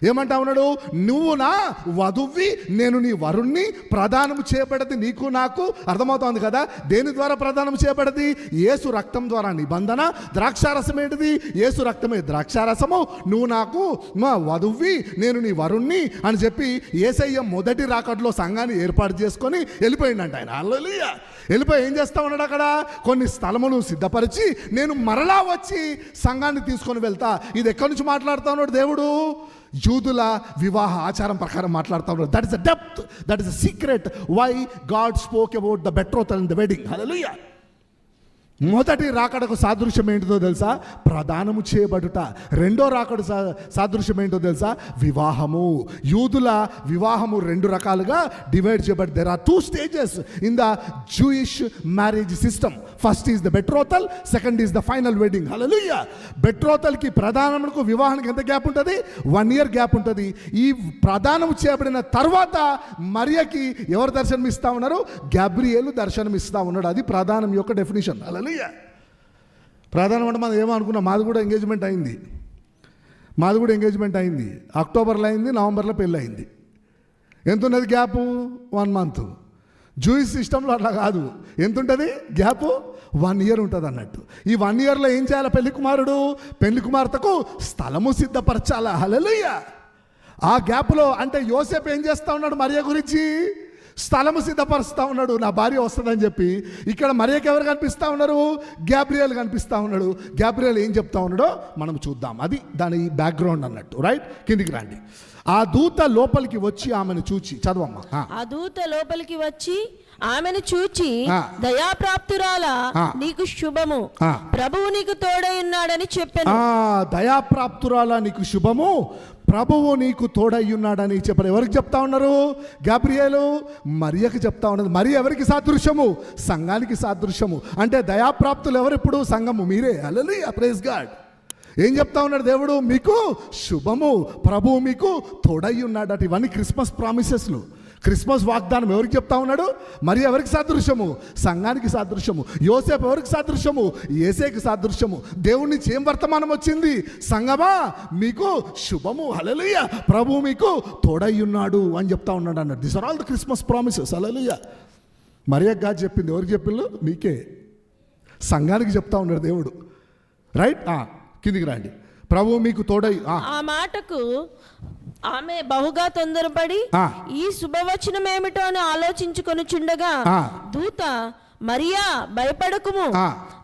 ఏమంటా ఉన్నాడు? నువ్వు నా వధువి, నేను నీ వరుణ్ణి. ప్రదానము చేయబడది నీకు నాకు. అర్థమవుతోంది కదా? దేని ద్వారా ప్రదానం చేయబడది? యేసు రక్తం ద్వారా నిబంధన. ద్రాక్షారసం ఏంటిది? యేసు రక్తమే ద్రాక్షారసము. నువ్వు నాకు మా వధువి, నేను నీ వరుణ్ణి అని చెప్పి యేసయ్య మొదటి రాకడలో సంఘాన్ని ఏర్పాటు చేసుకొని వెళ్ళిపోయిందంట ఆయన. హల్లెలూయా. వెళ్ళిపోయి ఏం చేస్తా ఉన్నాడు? అక్కడ కొన్ని స్థలములు సిద్ధపరిచి నేను మరలా వచ్చి సంఘాన్ని తీసుకొని వెళ్తా. ఇది ఎక్కడి నుంచి మాట్లాడుతా ఉన్నాడు దేవుడు? యూదుల వివాహ ఆచారం ప్రకారం మాట్లాడుతూ ఉన్నారు. That is the depth, that is the secret why God spoke about the betrothal and the wedding. Hallelujah. మొదటి రాకడకు సాదృశ్యం ఏంటిదో తెలుసా? ప్రదానము చేయబడుట. రెండో రాకడ సాదృశ్యం ఏంటో తెలుసా? వివాహము. యూదుల వివాహము 2 రకాలుగా డివైడ్ చేయబడి. There are 2 stages in the Jewish marriage system. First is the betrothal, second is the final wedding. Hallelujah. బెట్రోతల్కి ప్రదానమునకు వివాహానికి ఎంత గ్యాప్ ఉంటుంది? 1 year గ్యాప్ ఉంటుంది. ఈ ప్రదానం చేయబడిన తర్వాత మరియకి ఎవరు దర్శనం ఇస్తా ఉన్నారు? గాబ్రియేలు దర్శనం ఇస్తా ఉన్నాడు. అది ప్రదానం యొక్క డెఫినిషన్. హల్లెలూయా. ప్రధానం అంటే మనం ఏమనుకున్నాం? మాది కూడా ఎంగేజ్మెంట్ అయింది. అక్టోబర్లో అయింది, నవంబర్లో పెళ్ళి అయింది. ఎంత ఉన్నది గ్యాపు? 1 month. జూయిష్ సిస్టంలో అట్లా కాదు. ఎంత ఉంటుంది గ్యాపు? 1 year ఉంటుంది అన్నట్టు. ఈ 1 yearలో ఏం చేయాలి? పెళ్లి కుమార్తెకు స్థలము సిద్ధపరచాలా. హల్లెలూయా. ఆ గ్యాప్లో అంటే యోసేపు ఏం చేస్తా ఉన్నాడు? మరియ గురించి స్థలము సిద్ధపరుస్తూ ఉన్నాడు. నా భార్య వస్తుందని చెప్పి. ఇక్కడ మరియకి ఎవరు కనిపిస్తూ ఉన్నారు? గాబ్రియేల్ కనిపిస్తూ ఉన్నాడు. గాబ్రియేల్ ఏం చెప్తా ఉన్నాడో మనం చూద్దాం. అది దాని బ్యాక్గ్రౌండ్ అన్నట్టు. రైట్, కిందికి రండి. ఆ దూత లోపలికి వచ్చి ఆమెను చూచి, చదవమ్మా. ఆ దూత లోపలికి వచ్చి ఆమెను చూచి, దయాప్రాప్తురాలా, నీకు శుభము, ప్రభువు నీకు తోడై ఉన్నాడని చెప్పాను. దయాప్రాప్తురాలా, నీకు శుభము, ప్రభువు నీకు తోడై ఉన్నాడని చెప్పారు. ఎవరికి చెప్తా ఉన్నారు? గాబ్రియేలు మరియకి చెప్తా ఉన్నది. మరి ఎవరికి సాదృశ్యము? సంఘానికి సాదృశ్యము. అంటే దయాప్రాప్తులు ఎవరు? ఇప్పుడు సంఘము, మీరే. హల్లెలూయా, ప్రైజ్ గాడ్. ఏం చెప్తా ఉన్నాడు దేవుడు? మీకు శుభము, ప్రభువు మీకు తోడై ఉన్నాడట. ఇవన్నీ క్రిస్మస్ ప్రామిసెస్లు, క్రిస్మస్ వాగ్దానం. ఎవరికి చెప్తా ఉన్నాడు? మరి ఎవరికి సాదృశ్యము? సంఘానికి సాదృశ్యము. యోసేపు ఎవరికి సాదృశ్యము? యేసేకి సాదృశ్యము. దేవుడి నుంచి ఏం వర్తమానం వచ్చింది? సంఘమా, మీకు శుభము, హల్లెలూయా, ప్రభువు మీకు తోడై ఉన్నాడు అని చెప్తా ఉన్నాడు అన్నాడు. This are all the Christmas promises. Hallelujah. మరియకు కాదు చెప్పింది. ఎవరికి చెప్పిండు? మీకే, సంఘానికి చెప్తా ఉన్నాడు దేవుడు. రైట్, కిందికి రండి. ప్రభువు మీకు తోడై. ఆ మాటకు ఆమె బహుగా తొందరపడి ఈ శుభవచనం ఏమిటో అని ఆలోచించుకొనుచుండగా దూత, మరియా భయపడకుము,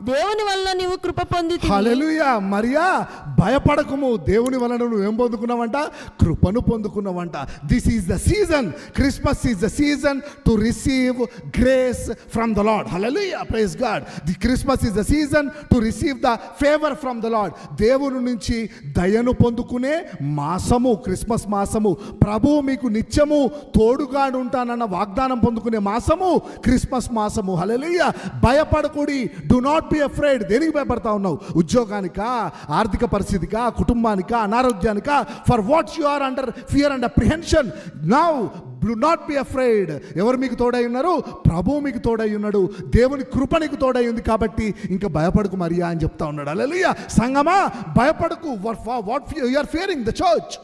దేవుని వలన నీవు కృప పొందితివి. హల్లెలూయా. మరియా భయపడకుము, దేవుని వలన నువ్వు ఏం పొందుకున్నావంట? కృపను పొందుకున్నావంట. This is the season. Christmas is the season to receive grace from the Lord. Hallelujah, praise God. The Christmas is the season to receive the favour from the Lord. దేవుని నుంచి దయను పొందుకునే మాసము క్రిస్మస్ మాసము. ప్రభువు మీకు నిత్యము తోడుగా ఉంటానన్న వాగ్దానం పొందుకునే మాసము క్రిస్మస్ మాసము. హల్లెలూయా. హల్లెలూయా. భయపడకూడి, డు నాట్ బి అఫ్రైడ్. దేనికి భయపడతా ఉన్నావు? ఉద్యోగానికా, ఆర్థిక పరిస్థితికా, కుటుంబానికా, అనారోగ్యానికా? For what you are under fear and apprehension now do not be afraid. ఎవరు మీకు తోడై ఉన్నారు? ప్రభువు మీకు తోడై ఉన్నాడు. దేవుని కృప నీకు తోడై ఉంది కాబట్టి ఇంకా భయపడకు మరియా అని చెప్తా ఉన్నాడు. హల్లెలూయా. సంగమా, భయపడకు. What you are fearing the church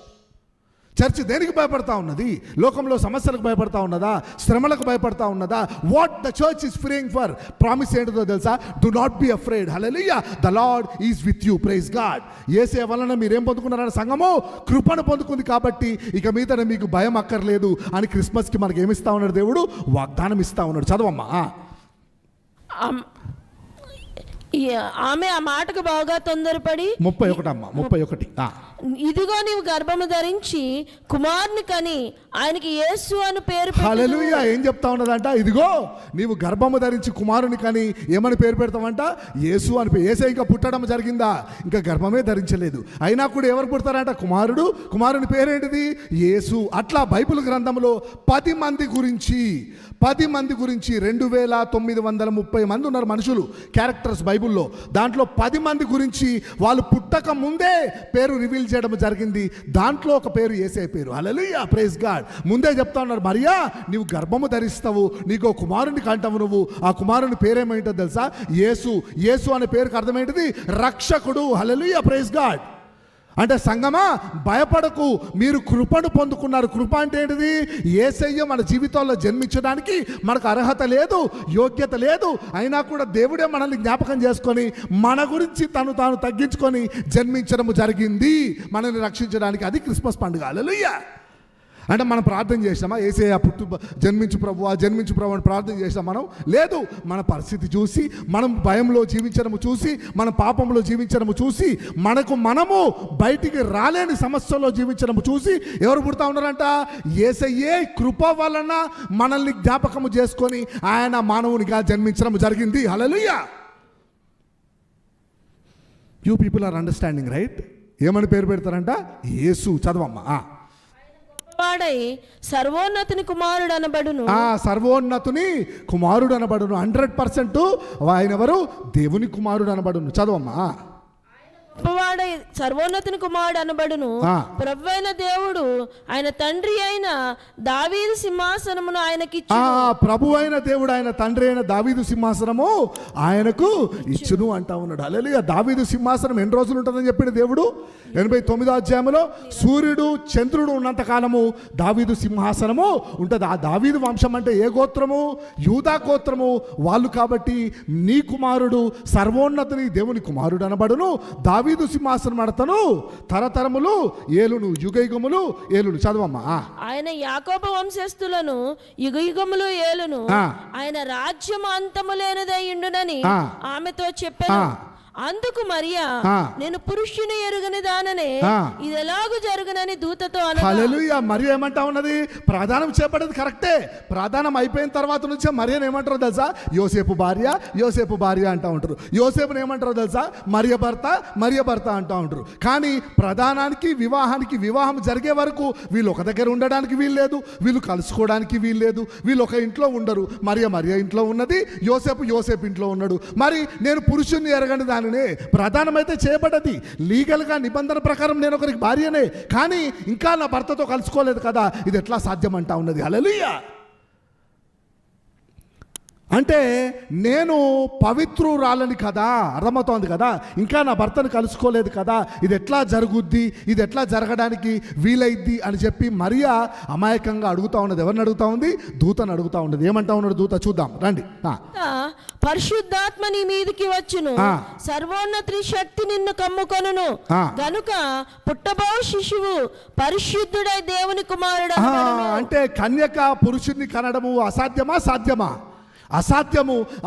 దేనికి భయపడతా ఉన్నది? లోకంలో సమస్యలకు భయపడతా ఉన్నదా? శ్రమలకు భయపడతా ఉన్నదా? What the church is fearing for? Promise ఏంటిదో తెలుసా? Do not be afraid. Hallelujah. The Lord is with you. Praise God. యేసే వలన మీరేం పొందుకున్నారన్న సంఘము? కృపను పొందుకుంది కాబట్టి ఇక మీదట మీకు భయం అక్కర్లేదు అని క్రిస్మస్కి మనకి ఏమిస్తా ఉన్నాడు? దేవుడు వాగ్దానం ఇస్తా ఉన్నాడు. చదవమ్మా. ఆమె ఆ మాటకు బాగా తొందరపడి 31 అమ్మా 31. ఇదిగో నీవు గర్భము ధరించి కుమారుని కని ఆయనకి యేసు అని పేరు హల్లెలూయా. ఏం చెప్తా ఉన్నదంట? ఇదిగో నీవు గర్భము ధరించి కుమారుని కని ఏమని పేరు పెడతామంట? యేసు అని. యేసే ఇంకా పుట్టడం జరిగిందా? ఇంకా గర్భమే ధరించలేదు. అయినా కూడా ఎవరు పుడతారంట? కుమారుని పేరేంటిది? యేసు. అట్లా బైబిల్ గ్రంథంలో 10 మంది గురించి 2930 మంది ఉన్నారు మనుషులు, క్యారెక్టర్స్ బైబిల్లో. దాంట్లో 10 మంది గురించి వాళ్ళు పుట్టక ముందే పేరు రివీల్ చేయడం జరిగింది. దాంట్లో ఒక పేరు యేసే పేరు. హల్లెలూయా. Praise God. ముందే చెప్తా ఉన్నారు, మరియా నీవు గర్భము ధరిస్తావు, నీకు కుమారుని కంటావు నువ్వు. ఆ కుమారుని పేరేమేంటో తెలుసా? యేసు. యేసు అనే పేరుకి అర్థమేంటిది? రక్షకుడు. హల్లెలూయా. Praise God. అంటే సంగమా, భయపడకు, మీరు కృపను పొందుకున్నారు. కృప అంటే ఏంటిది? యేసయ్య మన జీవితాల్లో జన్మించడానికి మనకు అర్హత లేదు, యోగ్యత లేదు. అయినా కూడా దేవుడే మనల్ని జ్ఞాపకం చేసుకొని మన గురించి తాను తగ్గించుకొని జన్మించడం జరిగింది మనల్ని రక్షించడానికి. అది క్రిస్మస్ పండుగ. హల్లెలూయా. అంటే మనం ప్రార్థన చేసామా? యేసయ్య జన్మించు ప్రభు అని ప్రార్థన చేసాం మనం? లేదు. మన పరిస్థితి చూసి, మనం భయంలో జీవించడము చూసి, మన పాపంలో జీవించడము చూసి, మనము బయటికి రాలేని సమస్యలో జీవించడము చూసి ఎవరు పుడతా ఉన్నారంట? యేసయ్యే కృప వలన మనల్ని జ్ఞాపకము చేసుకొని ఆయన మానవునిగా జన్మించడం జరిగింది. Hallelujah. You people are understanding right? ఏమని పేరు పెడతారంట? యేసు. చదవమ్మా. వాడై సర్వోన్నతుని కుమారుడు అనబడును. సర్వోన్నతుని కుమారుడు అనబడును. 100% ఆయన ఎవరు? దేవుని కుమారుడు అనబడును. చదవమ్మా. వాడై సర్వోన్నతుని కుమారుడు అనబడును. ప్రభువైన దేవుడు ఆయన తండ్రి అయిన దావీదు సింహాసనమును ఆయనకి ప్రభు అయిన దేవుడు ఆయన తండ్రి అయిన దావీదు సింహాసనము ఆయనకు ఇచ్చును అంటా ఉన్నాడు. హల్లెలూయా. దావీదు సింహాసనం ఎన్ని రోజులు ఉంటుందని చెప్పాడు దేవుడు? 89వ అధ్యాయంలో సూర్యుడు చంద్రుడు ఉన్నంత కాలము దావీదు సింహాసనము ఉంటుంది. ఆ దావీదు వంశం అంటే ఏ గోత్రము? యూదా గోత్రము వాళ్ళు. కాబట్టి నీ కుమారుడు సర్వోన్నతుని దేవుని కుమారుడు అనబడును. దావీదు సింహాసనం అడతను తరతరములు ఏలును, యుగయుగములు ఏలును. చదవమ్మా. ఆయన యాకోబు వంశస్థులను యుగయుగములు ఏలును. ఆయన రాజ్యము అంతము లేనిదై ఉండునని ఆమెతో చెప్పాను. అందుకు మరియా నేను పురుషుని ఎరుగని దాననే ఇది ఎలాగూ జరుగునని దూతతో అన్నది. హల్లెలూయా. మరియా ఏమంటా ఉన్నది? ప్రధానం చేపట్టేది కరెక్టే. ప్రధానం అయిపోయిన తర్వాత నుంచే మరియని ఏమంటారో తెలుసా? యోసేపు భార్య అంటా ఉంటారు. యోసేపుని ఏమంటారో తెలుసా? మరియ భర్త అంటా ఉంటారు. కానీ ప్రధానానికి వివాహం జరిగే వరకు వీళ్ళు ఒక దగ్గర ఉండడానికి వీల్లేదు, వీళ్ళు కలుసుకోవడానికి వీల్లేదు, వీళ్ళు ఒక ఇంట్లో ఉండరు. మరియ ఇంట్లో ఉన్నది, యోసేపు ఇంట్లో ఉన్నాడు. మరి నేను పురుషుణ్ణి ఎరగని దానినే ప్రధానమైతే చేయబడ్డది. లీగల్గా నిబంధన ప్రకారం నేను ఒకరికి భార్యనే, కానీ ఇంకా నా భర్తతో కలుసుకోలేదు కదా, ఇది ఎట్లా సాధ్యం అంటా ఉన్నది. హల్లెలూయా. అంటే నేను పవిత్రురాలని కదా, అర్థమవుతోంది కదా, ఇంకా నా భర్తను కలుసుకోలేదు కదా, ఇది ఎట్లా జరుగుద్ది, ఇది ఎట్లా జరగడానికి వీలైద్ది అని చెప్పి మరియా అమాయకంగా అడుగుతా ఉన్నది. ఎవరిని అడుగుతా ఉంది? దూతను అడుగుతా ఉన్నది. ఏమంటా ఉన్నాడు దూత? చూద్దాం రండి. పరిశుద్ధాత్మ నీ మీదికి వచ్చును, సర్వోన్నతి శక్తి నిన్ను కమ్ముకొనును, గనుక పుట్టబో శిశువు పరిశుద్ధుడై దేవుని కుమారుడు. అంటే కన్యక పురుషుడిని కనడము అసాధ్యమా? సాధ్యమా?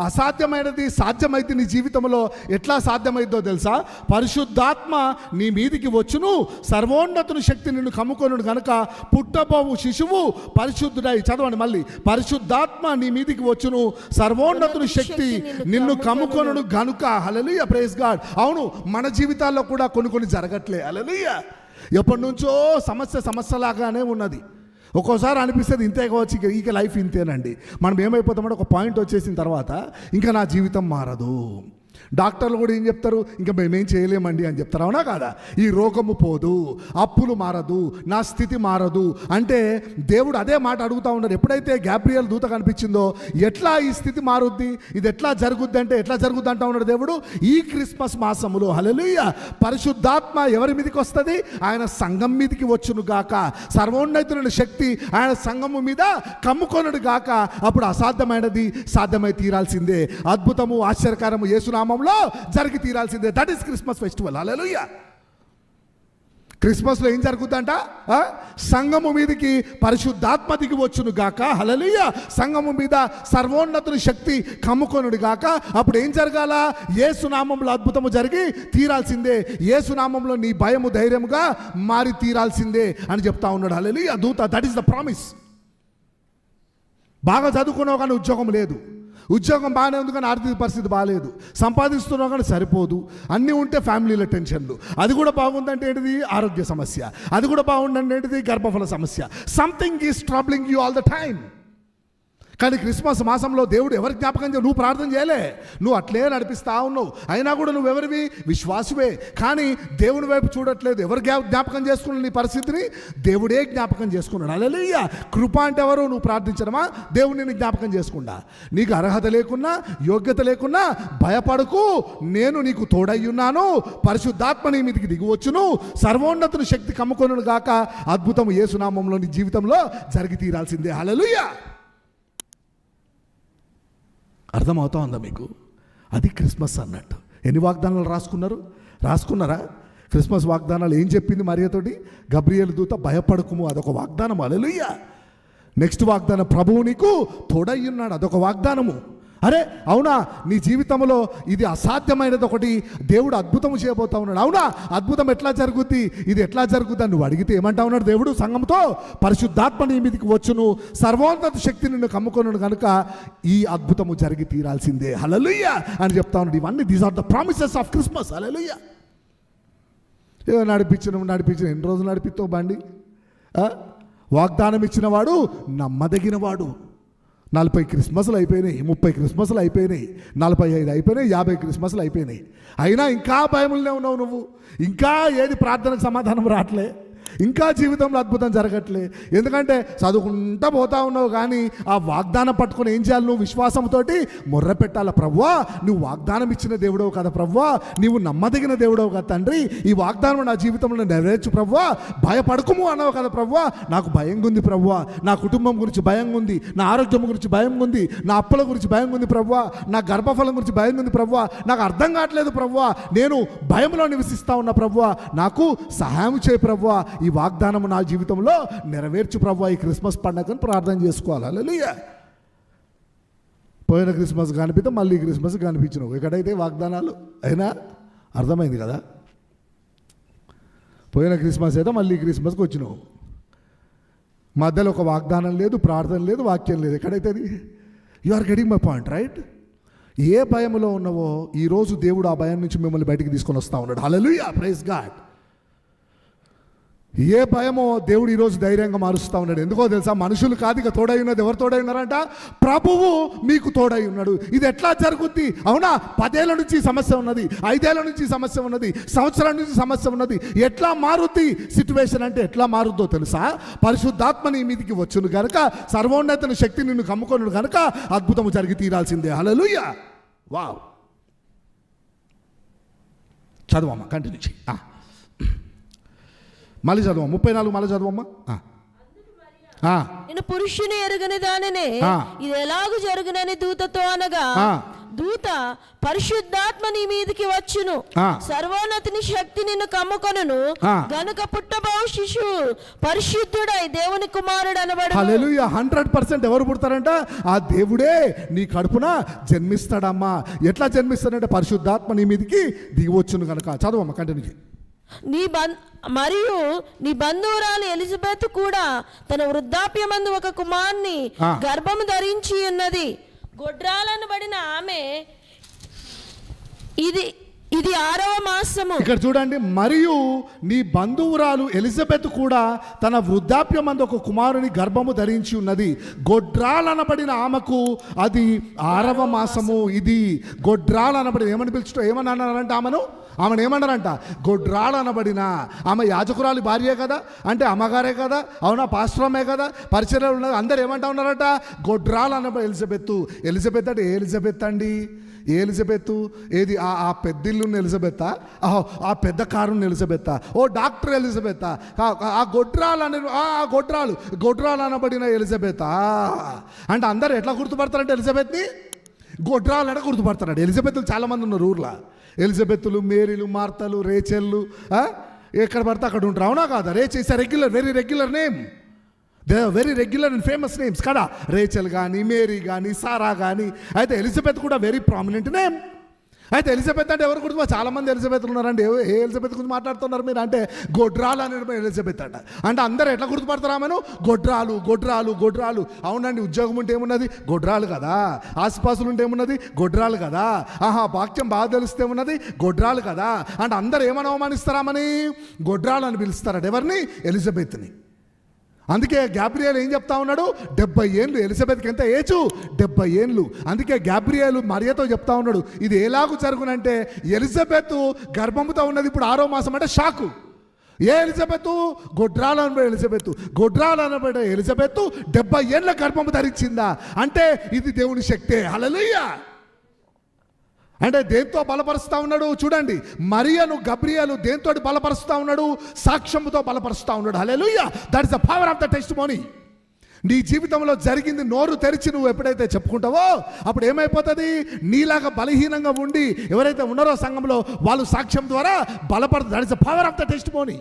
అసాధ్యమైనది సాధ్యమైతే నీ జీవితంలో ఎట్లా సాధ్యమైందో తెలుసా? పరిశుద్ధాత్మ నీ మీదికి వచ్చును, సర్వోన్నతుని శక్తి నిన్ను కమ్ముకొనును గనుక పుట్టబోవు శిశువు పరిశుద్ధుడై. చదవండి మళ్ళీ. పరిశుద్ధాత్మ నీ మీదికి వచ్చును, సర్వోన్నతుని శక్తి నిన్ను కమ్ముకొనును గనుక. హల్లెలూయా. Praise God. అవును, మన జీవితాల్లో కూడా కొన్ని జరగట్లే. హల్లెలూయా. ఎప్పటి నుంచో సమస్యలాగానే ఉన్నది. ఒక్కోసారి అనిపిస్తుంది ఇంతే కావచ్చు, ఇక లైఫ్ ఇంతేనండి. మనం ఏమైపోతామంటే ఒక పాయింట్ వచ్చేసిన తర్వాత ఇంకా నా జీవితం మారదు. డాక్టర్లు కూడా ఏం చెప్తారు, ఇంకా మేమేం చేయలేమండి అని చెప్తారు, అవునా కాదా? ఈ రోగము పోదు, అప్పులు మారదు, నా స్థితి మారదు అంటే దేవుడు అదే మాట అడుగుతూ ఉన్నారు. ఎప్పుడైతే గాబ్రియల్ దూత కనిపించిందో ఎట్లా ఈ స్థితి మారుద్ది, ఇది ఎట్లా జరుగుద్ది అంటే ఎట్లా జరుగుద్ది అంటా ఉన్నాడు దేవుడు. ఈ క్రిస్మస్ మాసములో హల్లెలూయా పరిశుద్ధాత్మ ఎవరి మీదకి వస్తుంది? ఆయన సంఘం మీదకి వచ్చును గాక. సర్వోన్నతుని శక్తి ఆయన సంఘము మీద కమ్ముకొనుడు గాక. అప్పుడు అసాధ్యమైనది సాధ్యమై తీరాల్సిందే. అద్భుతము ఆశ్చర్యకరము యేసునామం జరిగి తీరాల్సిందే. That is Christmas festival. Hallelujah. క్రిస్మస్లో ఏం జరుగుతుందంట? సంఘము మీదకి పరిశుద్ధాత్మ దిగి వచ్చును గాక. హల్లెలూయా. సంఘము మీద సర్వోన్నతుని శక్తి కమ్ముకొనుడు గాక. అప్పుడు ఏం జరగాల? యేసునామంలో అద్భుతము జరిగి తీరాల్సిందే. యేసునామంలో నీ భయము ధైర్యముగా మారి తీరాల్సిందే అని చెప్తా ఉన్నాడు. హల్లెలూయా. దూత, దట్ ఈస్ ద ప్రామిస్. బాగా చదువుకున్నావు కానీ ఉద్యోగం లేదు, ఉద్యోగం బాగానే ఉంది కానీ ఆర్థిక పరిస్థితి బాగాలేదు, సంపాదిస్తున్నావు కానీ సరిపోదు, అన్నీ ఉంటే ఫ్యామిలీలో టెన్షన్లు, అది కూడా బాగుందంటే ఏంటిది ఆరోగ్య సమస్య, అది కూడా బాగుందంటే ఏంటిది గర్భఫల సమస్య. Something is troubling you all the time. కానీ క్రిస్మస్ మాసంలో దేవుడు ఎవరి జ్ఞాపకం నువ్వు ప్రార్థన చేయలే, నువ్వు అట్లే నడిపిస్తా ఉన్నావు. అయినా కూడా నువ్వెవరివి? విశ్వాసువే. కానీ దేవుని వైపు చూడట్లేదు. ఎవరు జ్ఞాపకం చేసుకున్నాడు నీ పరిస్థితిని? దేవుడే జ్ఞాపకం చేసుకున్నాడు. హల్లెలూయా. కృప అంటే ఎవరు? నువ్వు ప్రార్థించడమా? దేవుడు నిన్ను జ్ఞాపకం చేసుకున్నా. నీకు అర్హత లేకున్నా యోగ్యత లేకున్నా భయపడకు, నేను నీకు తోడయ్యున్నాను, పరిశుద్ధాత్మ నీ మీదకి దిగివచ్చును, సర్వోన్నతుని శక్తి కమ్ముకొనును గాక. అద్భుతం యేసునామంలో నీ జీవితంలో జరిగి తీరాల్సిందే. హల్లెలూయా. అర్థమవుతా ఉందా మీకు? అది క్రిస్మస్ అన్నట్టు. ఎన్ని వాగ్దానాలు రాసుకున్నారా? క్రిస్మస్ వాగ్దానాలు ఏం చెప్పింది మరియతోటి? గబ్రియల్ దూత భయపడకుము, అదొక వాగ్దానం. హల్లెలూయా. నెక్స్ట్ వాగ్దానం, ప్రభువు నీకు తోడయ్యున్నాడు, అదొక వాగ్దానము. అరే అవునా, నీ జీవితంలో ఇది అసాధ్యమైనది ఒకటి దేవుడు అద్భుతం చేయబోతా ఉన్నాడు. అవునా, అద్భుతం ఎట్లా జరుగుద్ది, ఇది ఎట్లా జరుగుద్ది అని నువ్వు అడిగితే ఏమంటా ఉన్నాడు దేవుడు? సంఘంతో పరిశుద్ధాత్మ నీ మీదకి వచ్చును, సర్వోన్నత శక్తి నిన్ను కమ్ముకొనును కనుక ఈ అద్భుతము జరిగి తీరాల్సిందే. హల్లెలూయా అని చెప్తా ఉన్నాడు. ఇవన్నీ these are the promises of Christmas. Hallelujah. ఏదో నడిపించిన ఎన్ని రోజులు నడిపిస్తావు బండి? వాగ్దానం ఇచ్చిన వాడు నమ్మదగిన వాడు. 40 క్రిస్మస్లు అయిపోయినాయి, 30 క్రిస్మస్లు అయిపోయినాయి, 45 అయిపోయినాయి, 50 క్రిస్మస్లు అయిపోయినాయి. అయినా ఇంకా భయములనే ఉన్నావు నువ్వు. ఇంకా ఏది ప్రార్థనకు సమాధానం రావట్లే, ఇంకా జీవితంలో అద్భుతం జరగట్లే. ఎందుకంటే చదువుకుంటా పోతా ఉన్నావు కానీ ఆ వాగ్దానం పట్టుకొని ఏం చేయాలి? నువ్వు విశ్వాసంతో మొర్ర పెట్టాల. ప్రభువా, నువ్వు వాగ్దానం ఇచ్చిన దేవుడవు కదా ప్రభువా, నీవు నమ్మదగిన దేవుడవు కదా తండ్రి, ఈ వాగ్దానం నా జీవితంలో నెరవేర్చు ప్రభువా, భయపడకుము అన్నావు కదా ప్రభువా, నాకు భయంగా ఉంది ప్రభువా, నా కుటుంబం గురించి భయంగా ఉంది, నా ఆరోగ్యం గురించి భయంగా ఉంది, నా అప్పుల గురించి భయంగా ఉంది ప్రభువా, నా గర్భఫలం గురించి భయంగా ఉంది ప్రభువా, నాకు అర్థం కావట్లేదు ప్రభువా, నేను భయంలో నివసిస్తా ఉన్నా ప్రభువా, నాకు సహాయం చేయి ప్రభువా, ఈ వాగ్దానము నా జీవితంలో నెరవేర్చు ప్రభువా, ఈ క్రిస్మస్ పండుగను ప్రార్థన చేసుకోవాలి. హల్లెలూయా. పోయిన క్రిస్మస్ కనిపిస్తే మళ్ళీ క్రిస్మస్ కనిపించినావు. ఎక్కడైతే వాగ్దానాలు అయినా అర్థమైంది కదా. పోయిన క్రిస్మస్ అయితే మళ్ళీ క్రిస్మస్కి వచ్చినావు, మధ్యలో ఒక వాగ్దానం లేదు, ప్రార్థన లేదు, వాక్యం లేదు. ఎక్కడైతే అది? You are getting my point right? ఏ భయంలో ఉన్నావో ఈరోజు దేవుడు ఆ భయం నుంచి మిమ్మల్ని బయటికి తీసుకొని వస్తూ ఉన్నాడు. హల్లెలూయా. Praise God. ఏ భయమో దేవుడు ఈరోజు ధైర్యంగా మారుస్తూ ఉన్నాడు. ఎందుకో తెలుసా? మనుషులు కాదు ఇక తోడై ఉన్నది. ఎవరు తోడై ఉన్నారంట? ప్రభువు మీకు తోడై ఉన్నాడు. ఇది ఎట్లా జరుగుద్ది? అవునా, 10 ఏళ్ళ నుంచి సమస్య ఉన్నది, 5 ఏళ్ళ నుంచి సమస్య ఉన్నది, సంవత్సరం నుంచి సమస్య ఉన్నది. ఎట్లా మారుద్ది సిచ్యువేషన్ అంటే ఎట్లా మారుద్దో తెలుసా? పరిశుద్ధాత్మ నీ మీదికి వచ్చును కనుక, సర్వోన్నతని శక్తి నిన్ను కమ్ముకొనును కనుక అద్భుతము జరిగి తీరాల్సిందే. హల్లెలూయా. వావ్. చదవమ్మా, కంటిన్యూ చెయ్యి. మళ్ళీ చదవమ్మా, 34 మళ్ళీ చదవమ్మా. నేను పురుషుని ఎరుగని దానినే ఇది ఎలాగూ జరుగునని దూతతో అనగా, దూత పరిశుద్ధాత్మ నీ మీదకి వచ్చును, సర్వోన్నతిని శక్తి నిన్ను కమ్ముకొనును గనుక పుట్టబో శిశువు పరిశుద్ధుడై దేవుని కుమారుడు అనబడు. హల్లెలూయా. 100% ఎవరు పుడతారంట? ఆ దేవుడే నీ కడుపున జన్మిస్తాడమ్మా. ఎట్లా జన్మిస్తాడంటే పరిశుద్ధాత్మ నీ మీదకి దిగివచ్చును కనుక. చదవమ్మా, కంటిన్యూ. మరియు నీ బంధువురాలు ఎలిజబెత్ కూడా తన వృద్ధాప్యమందు ఒక కుమారుని గర్భము ధరించి ఉన్నది. గొడ్రాలను బడిన ఆమె ఇది 6వ మాసము. ఇక్కడ చూడండి, మరియు నీ బంధువురాలు ఎలిజబెత్ కూడా తన వృద్ధాప్యమందు ఒక కుమారుని గర్భము ధరించి ఉన్నది. గొడ్రాలనబడిన ఆమెకు అది 6వ మాసము. ఇది గొడ్రాలనబడి ఏమని పిలుచుట ఏమని అన్నారంటే ఆమెను ఏమన్నారంట? గొడ్రాలు అనబడిన ఆమె యాజకురాలి భార్యే కదా, అంటే అమ్మగారే కదా, అవునా, పాస్టరమే కదా, పరిచర్యలు ఉన్నది, అందరు ఏమంటా ఉన్నారట? గొడ్రాలు అనబడి ఎలిజబెత్ అంటే ఏ ఎలిజబెత్ అండి? ఏ ఎలిజబెత్? ఏది? ఆ పెద్దిల్లున్న ఎలిజబెత్తా? ఆ పెద్ద కారున్న ఎలిజబెత్తా? ఓ డాక్టర్ ఎలిజబెత్తా? ఆ గొడ్రాలు అనబడిన ఎలిజబెత్తా? అంటే అందరు ఎట్లా గుర్తుపడతారంటే ఎలిజబెత్ని గొడ్రాలు అంటే గుర్తుపడతారంట. ఎలిజబెత్లు చాలామంది ఉన్నారు ఊర్లో. ఎలిజబెత్లు, మేరీలు, మార్తలు, రేచెల్లు, ఎక్కడ పడితే అక్కడ ఉంటారు, అవునా కాదా? Rachel is regular, very regular name. They are very regular and famous names కదా. రేచెల్ కానీ, మేరీ కానీ, సారా కానీ. అయితే ఎలిజబెత్ కూడా వెరీ ప్రామినెంట్ నేమ్. అయితే ఎలిజబెత్ అంటే ఎవరు గుర్తు? చాలామంది ఎలిజబెత్లు ఉన్నారండి. ఏ ఎలిజబెత్ గురించి మాట్లాడుతున్నారు మీరు అంటే? గొడ్రాలు అనే ఎలిజబెత్ అంట. అంటే అందరూ ఎట్లా గుర్తుపడతారు ఆమెను? గొడ్రాలు. అవునండి, ఉద్యోగం ఉంటే ఏమున్నది? గొడ్రాలు కదా. ఆసుపాసులు ఉంటే ఏమున్నది? గొడ్రాలు కదా. వాక్యం బాగా తెలిస్తే ఏమున్నది? గొడ్రాలు కదా. అంటే అందరూ ఏమని అవమానిస్తారామని? గొడ్రాలు అని పిలుస్తారట. ఎవరిని? ఎలిజబెత్ని. అందుకే గ్యాబ్రియల్ ఏం చెప్తా ఉన్నాడు? 70 ఏళ్ళు. ఎలిజబెత్కి ఎంత ఏజు? 70 ఏళ్ళు. అందుకే గ్యాబ్రియల్ మరియతో చెప్తా ఉన్నాడు, ఇది ఎలాగూ జరుగునంటే ఎలిజబెత్ గర్భముతో ఉన్నది ఇప్పుడు 6వ మాసం. అంటే షాకు. ఏ ఎలిజబెత్? గొడ్రాలు అనబడే ఎలిజబెత్ 70 ఏళ్ళ గర్భము ధరించిందా? అంటే ఇది దేవుని శక్తే. హల్లెలూయా. అంటే దేంతో బలపరుస్తూ ఉన్నాడు? చూడండి, మరియను గబ్రియలు దేంతో బలపరుస్తూ ఉన్నాడు? సాక్ష్యముతో బలపరుస్తూ ఉన్నాడు. Hallelujah. That is the power of the testimony. నీ జీవితంలో జరిగింది నోరు తెరిచి నువ్వు ఎప్పుడైతే చెప్పుకుంటావో అప్పుడు ఏమైపోతుంది? నీలాగా బలహీనంగా ఉండి ఎవరైతే ఉన్నారో సంఘంలో వాళ్ళు సాక్ష్యం ద్వారా బలపడుతుంది. That is the power of the testimony.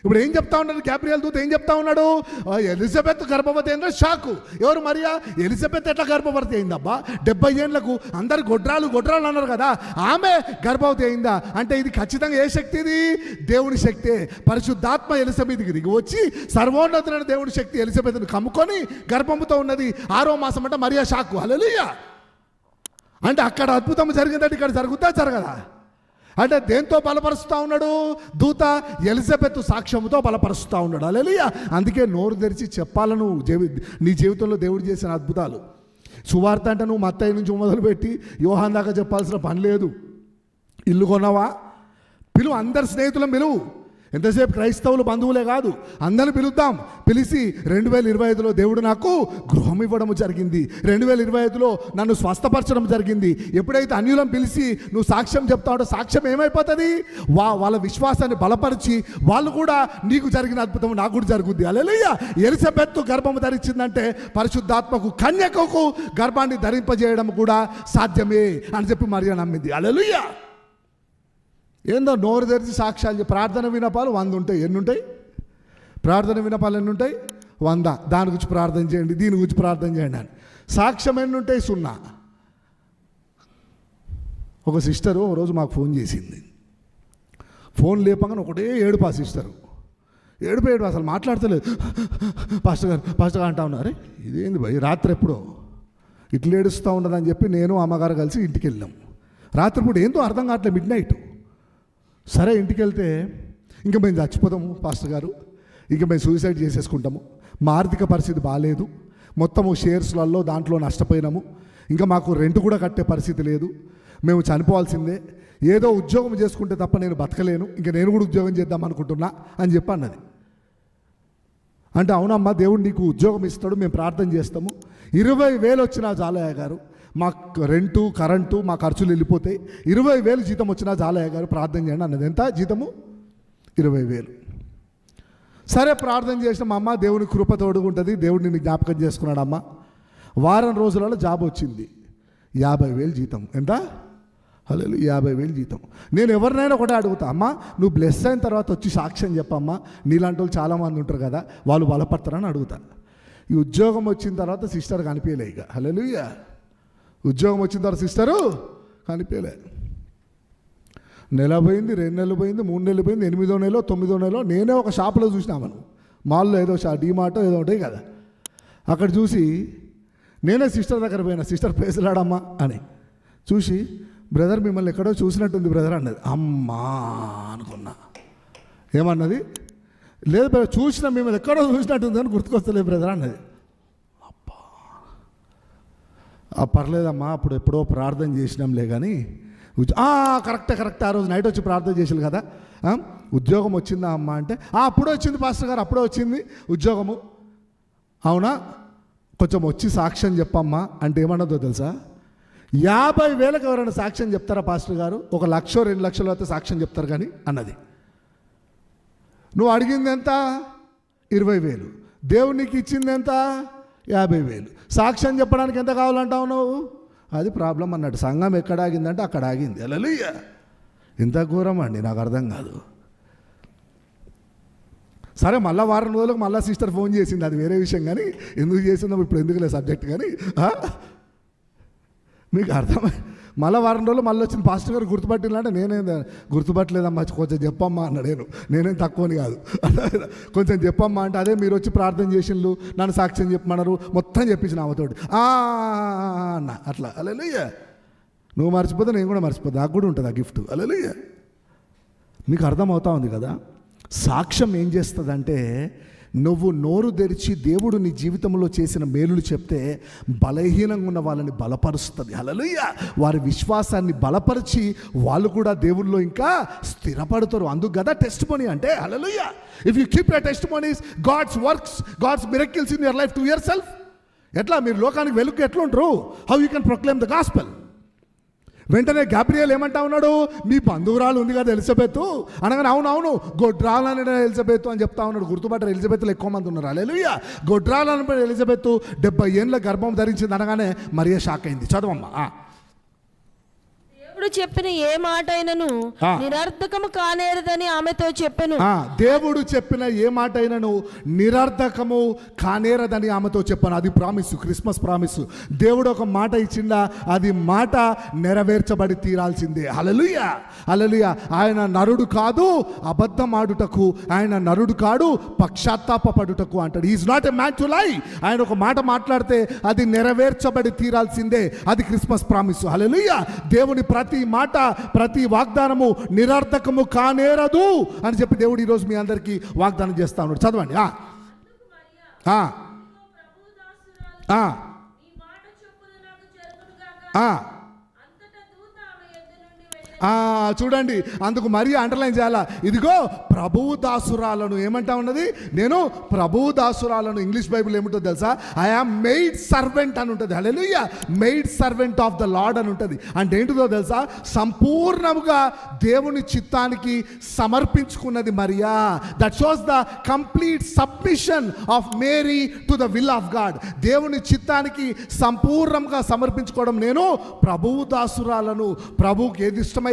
ఇప్పుడు ఏం చెప్తా ఉన్నాడు గ్యాబ్రియల్ దూత? ఏం చెప్తా ఉన్నాడు? ఎలిజబెత్ గర్భవతి అయిందా? షాకు. ఎవరు? మరియా. ఎలిజబెత్ ఎట్లా గర్భవతి అయిందబ్బా? 70 ఏళ్ళకు అందరు గొడ్రాలు అన్నారు కదా, ఆమె గర్భవతి అయిందా? అంటే ఇది ఖచ్చితంగా ఏ శక్తి? ఇది దేవుని శక్తే. పరిశుద్ధాత్మ ఎలిజబెత్కి దిగి వచ్చి సర్వోన్నతులైన దేవుని శక్తి ఎలిజబెత్ను కమ్ముకొని గర్భముతో ఉన్నది. 6వ మాసం అంటే మరియా షాకు. హల్లెలూయా. అంటే అక్కడ అద్భుతం జరిగిందంటే ఇక్కడ జరుగుతా జరగదా? అంటే దేంతో బలపరుస్తూ ఉన్నాడు దూత? ఎలిజబెత్ సాక్ష్యముతో బలపరుస్తూ ఉన్నాడు. హల్లెలూయా. అందుకే నోరు తెరిచి చెప్పాలను నీ జీవితంలో దేవుడు చేసిన అద్భుతాలు. సువార్త అంటే నువ్వు మత్తయి నుంచి మొదలుపెట్టి యోహాన్ దాకా చెప్పాల్సిన పని లేదు. ఇల్లు కొన్నావా? పిలువు, అందరి స్నేహితులను పిలువు. ఎంతసేపు క్రైస్తవులు బంధువులే కాదు, అందరిని పిలుద్దాం. పిలిచి 2025లో దేవుడు నాకు గృహం ఇవ్వడం జరిగింది, 2025లో నన్ను స్వస్థపరచడం జరిగింది. ఎప్పుడైతే అన్యులను పిలిచి నువ్వు సాక్ష్యం చెప్తావో సాక్ష్యం ఏమైపోతుంది? వాళ్ళ విశ్వాసాన్ని బలపరిచి వాళ్ళు కూడా నీకు జరిగిన అద్భుతం నాకు కూడా జరుగుద్ది. హల్లెలూయా. ఎలిజబెత్ గర్భము ధరించిందంటే పరిశుద్ధాత్మకు కన్యకకు గర్భాన్ని ధరింపజేయడం కూడా సాధ్యమే అని చెప్పి మరియ నమ్మింది. హల్లెలూయా. ఏందో నోరు తెరిచి సాక్ష్యాలు. ప్రార్థన వినపాలు 100 ఉంటాయి. ఎన్ని ఉంటాయి? ప్రార్థన వినపాలు ఎన్ని ఉంటాయి? 100. దాని గురించి ప్రార్థన చేయండి, దీని గురించి ప్రార్థన చేయండి అని. సాక్ష్యం ఎన్ని ఉంటాయి? 0. ఒక సిస్టరు రోజు మాకు ఫోన్ చేసింది. ఫోన్ లేపగానే ఒకటే ఏడుపు. ఆ సిస్టరు ఏడుపు అసలు మాట్లాడతలేదు. పాస్టర్ గారు అంటా ఉన్నారు, ఇదేంది భయ్ రాత్రి ఎప్పుడో ఇట్లా ఏడుస్తూ ఉండదని చెప్పి నేను అమ్మగారు కలిసి ఇంటికి వెళ్ళాం. రాత్రిపూట ఏందో అర్థం కావట్లేదు, మిడ్నైట్. సరే ఇంటికి వెళ్తే ఇంకా మేము చచ్చిపోతాము పాస్టర్ గారు, ఇంకా మేము సూసైడ్ చేసేసుకుంటాము, మా ఆర్థిక పరిస్థితి బాగాలేదు, మొత్తము షేర్స్లలో దాంట్లో నష్టపోయినాము, ఇంకా మాకు రెంట్ కూడా కట్టే పరిస్థితి లేదు, మేము చనిపోవాల్సిందే, ఏదో ఉద్యోగం చేసుకుంటే తప్ప నేను బతకలేను, ఇంకా నేను కూడా ఉద్యోగం చేద్దాం అనుకుంటున్నా అని చెప్పి అన్నది. అంటే అవునమ్మా, దేవుడు నీకు ఉద్యోగం ఇస్తాడు, మేము ప్రార్థన చేస్తాము, 20,000 వచ్చినా జాలయ్య గారు, మాకు రెంటు కరెంటు మా ఖర్చులు వెళ్ళిపోతాయి, 20,000 జీతం వచ్చినా జాలయ్య గారు ప్రార్థన చేయండి అన్నది. ఎంత జీతము? 20,000. సరే ప్రార్థన చేసిన మా అమ్మ, దేవుని కృప తోడుగుంటుంది, దేవుడు నిన్ను జ్ఞాపకం చేసుకున్నాడు అమ్మ. వారం రోజులలో జాబ్ వచ్చింది, 50,000 జీతం. ఎంత? హల్లెలూయా. 50,000 జీతం. నేను ఎవరినైనా ఒకటే అడుగుతా, అమ్మ నువ్వు బ్లెస్ అయిన తర్వాత వచ్చి సాక్ష్యం చెప్పమ్మా, నీలాంటి వాళ్ళు చాలామంది ఉంటారు కదా, వాళ్ళు బలపడతారని అడుగుతా. ఈ ఉద్యోగం వచ్చిన తర్వాత సిస్టర్ కనిపించలే. ఇక హల్లెలూయా. ఉద్యోగం వచ్చిన తర్వాత సిస్టరు కనిపించలే. నెల పోయింది, 2 నెలలు పోయింది, 3 నెలలు పోయింది, 8వ నెల 9వ నెల నేనే ఒక షాపులో చూసినామను, మాల్లో ఏదో డీమార్టో ఏదో ఉంటాయి కదా, అక్కడ చూసి నేనే సిస్టర్ దగ్గర పోయినా, సిస్టర్ ప్రేసలాడమ్మా అని చూసి, బ్రదర్ మిమ్మల్ని ఎక్కడో చూసినట్టుంది బ్రదర్ అన్నది. అమ్మా అనుకున్నా. ఏమన్నది? లేదు బ్రదర్ చూసిన మిమ్మల్ని ఎక్కడో చూసినట్టుంది అని గుర్తుకొస్తలేదు బ్రదర్ అన్నది. అబ్బా పర్లేదమ్మా అప్పుడు ఎప్పుడో ప్రార్థన చేసినాంలే కానీ కరెక్ట్ ఆ రోజు నైట్ వచ్చి ప్రార్థన చేసారు కదా, ఉద్యోగం వచ్చిందా అమ్మ అంటే అప్పుడే వచ్చింది పాస్టర్ గారు, అప్పుడే వచ్చింది ఉద్యోగము. అవునా, కొంచెం వచ్చి సాక్ష్యం చెప్పమ్మా అంటే ఏమన్నదో తెలుసా? 50,000కి ఎవరైనా సాక్ష్యం చెప్తారా పాస్టర్ గారు? 1 లక్ష 2 లక్షలు అయితే సాక్ష్యం చెప్తారు కానీ అన్నది. నువ్వు అడిగింది ఎంత? 20,000. దేవునికి ఇచ్చింది ఎంత? 50,000. సాక్ష్యం చెప్పడానికి ఎంత కావాలంటావు నువ్వు? అది ప్రాబ్లం అన్నాడు. సంఘం ఎక్కడ ఆగిందంటే అక్కడ ఆగింది. హల్లెలూయా. ఇంత ఘోరం అండి, నాకు అర్థం కాదు. సరే మళ్ళీ వారం రోజులకు మళ్ళీ సిస్టర్ ఫోన్ చేసింది, అది వేరే విషయం. కానీ ఎందుకు చేసిందో ఇప్పుడు ఎందుకులే సబ్జెక్ట్. కానీ మీకు అర్థమై మళ్ళీ వారం రోజులు మళ్ళీ వచ్చిన పాస్టర్ గారు గుర్తుపట్టిందంటే నేనేం గుర్తుపట్టలేదమ్మా కొంచెం చెప్పమ్మా అన్నాడు. నేనేం తక్కువని కాదు, కొంచెం చెప్పమ్మా అంటే అదే మీరు వచ్చి ప్రార్థన చేసిండ్రు, నన్ను సాక్ష్యం చెప్పమన్నారు, మొత్తం చెప్పించిన ఆమెతోటి అన్న అట్లా. హల్లెలూయా. నువ్వు మర్చిపోతే నేను కూడా మర్చిపోతా, నాకు కూడా ఉంటుంది ఆ గిఫ్ట్. హల్లెలూయా. మీకు అర్థమవుతా ఉంది కదా? సాక్ష్యం ఏం చేస్తుందంటే నువ్వు నోరు తెరిచి దేవుడు నీ జీవితంలో చేసిన మేలులు చెప్తే బలహీనంగా ఉన్న వాళ్ళని బలపరుస్తుంది. హల్లెలూయా. వారి విశ్వాసాన్ని బలపరిచి వాళ్ళు కూడా దేవుల్లో ఇంకా స్థిరపడతారు. అందుకు కదా టెస్టిమనీ అంటే. Hallelujah. If you keep your testimonies, God's works, God's miracles in your life to your self. ఎట్లా మీరు లోకానికి వెలుగు ఎట్లా ఉంటారు? How you can proclaim the gospel. వెంటనే గాబ్రియల్ ఏమంటా ఉన్నాడు? మీ బంధువురాలు ఉంది కదా ఎలిజబెత్ అనగానే అవునవును గొడ్రాలని ఎలిజబెత్ అని చెప్తా ఉన్నాడు. గుర్తుపట్టారు, ఎలిజబెత్లు ఎక్కువ మంది ఉన్నారు. హల్లెలూయా. గొడ్రాలని ఎలిజబెత్ 70 ఏళ్ళ గర్భం ధరించింది అనగానే మరియ షాక్ అయింది. చదవమ్మా. దేవుడు చెప్పిన ఏ మాట అయినను నిరర్థకము కానేరదని ఆమెతో చెప్పెను. దేవుడు చెప్పిన ఏ మాట అయినను నిరర్థకము కానేరదని ఆమెతో చెప్పాను. అది ప్రామిస్, క్రిస్మస్ ప్రామిస్. దేవుడు ఒక మాట ఇచ్చిందా, అది మాట నెరవేర్చబడి తీరాల్సిందే. హల్లెలూయా. హల్లెలూయా. ఆయన నరుడు కాదు అబద్ధం ఆడుటకు, ఆయన నరుడు కాడు పశ్చాత్తాపపడుటకు అంటాడు. Is not a man to lie. ఆయన ఒక మాట మాట్లాడితే అది నెరవేర్చబడి తీరాల్సిందే. అది క్రిస్మస్ ప్రామిస్. హల్లెలూయా. దేవుని ప్రతి మాట, ప్రతి వాగ్దానము నిరర్థకము కానేరదు అని చెప్పి దేవుడు ఈరోజు మీ అందరికీ వాగ్దానం చేస్తా ఉన్నాడు. చదవండి. చూడండి, అందుకు మరీ అండర్లైన్ చేయాలా. ఇదిగో ప్రభువు దాసురాలను ఏమంటా ఉన్నది? నేను ప్రభువు దాసురాలను. ఇంగ్లీష్ బైబిల్ ఏమిటో తెలుసా? ఐ ఆమ్ మెయిడ్ సర్వెంట్ అని ఉంటుంది. Hallelujah. Maid servant of the Lord అని ఉంటుంది. అంటే ఏంటిదో తెలుసా? సంపూర్ణముగా దేవుని చిత్తానికి సమర్పించుకున్నది మరియా. That shows the complete submission of Mary to the will of God. దేవుని చిత్తానికి సంపూర్ణంగా సమర్పించుకోవడం. నేను ప్రభువు దాసురాలను. ప్రభువుకి ఏది ఇష్టమైతే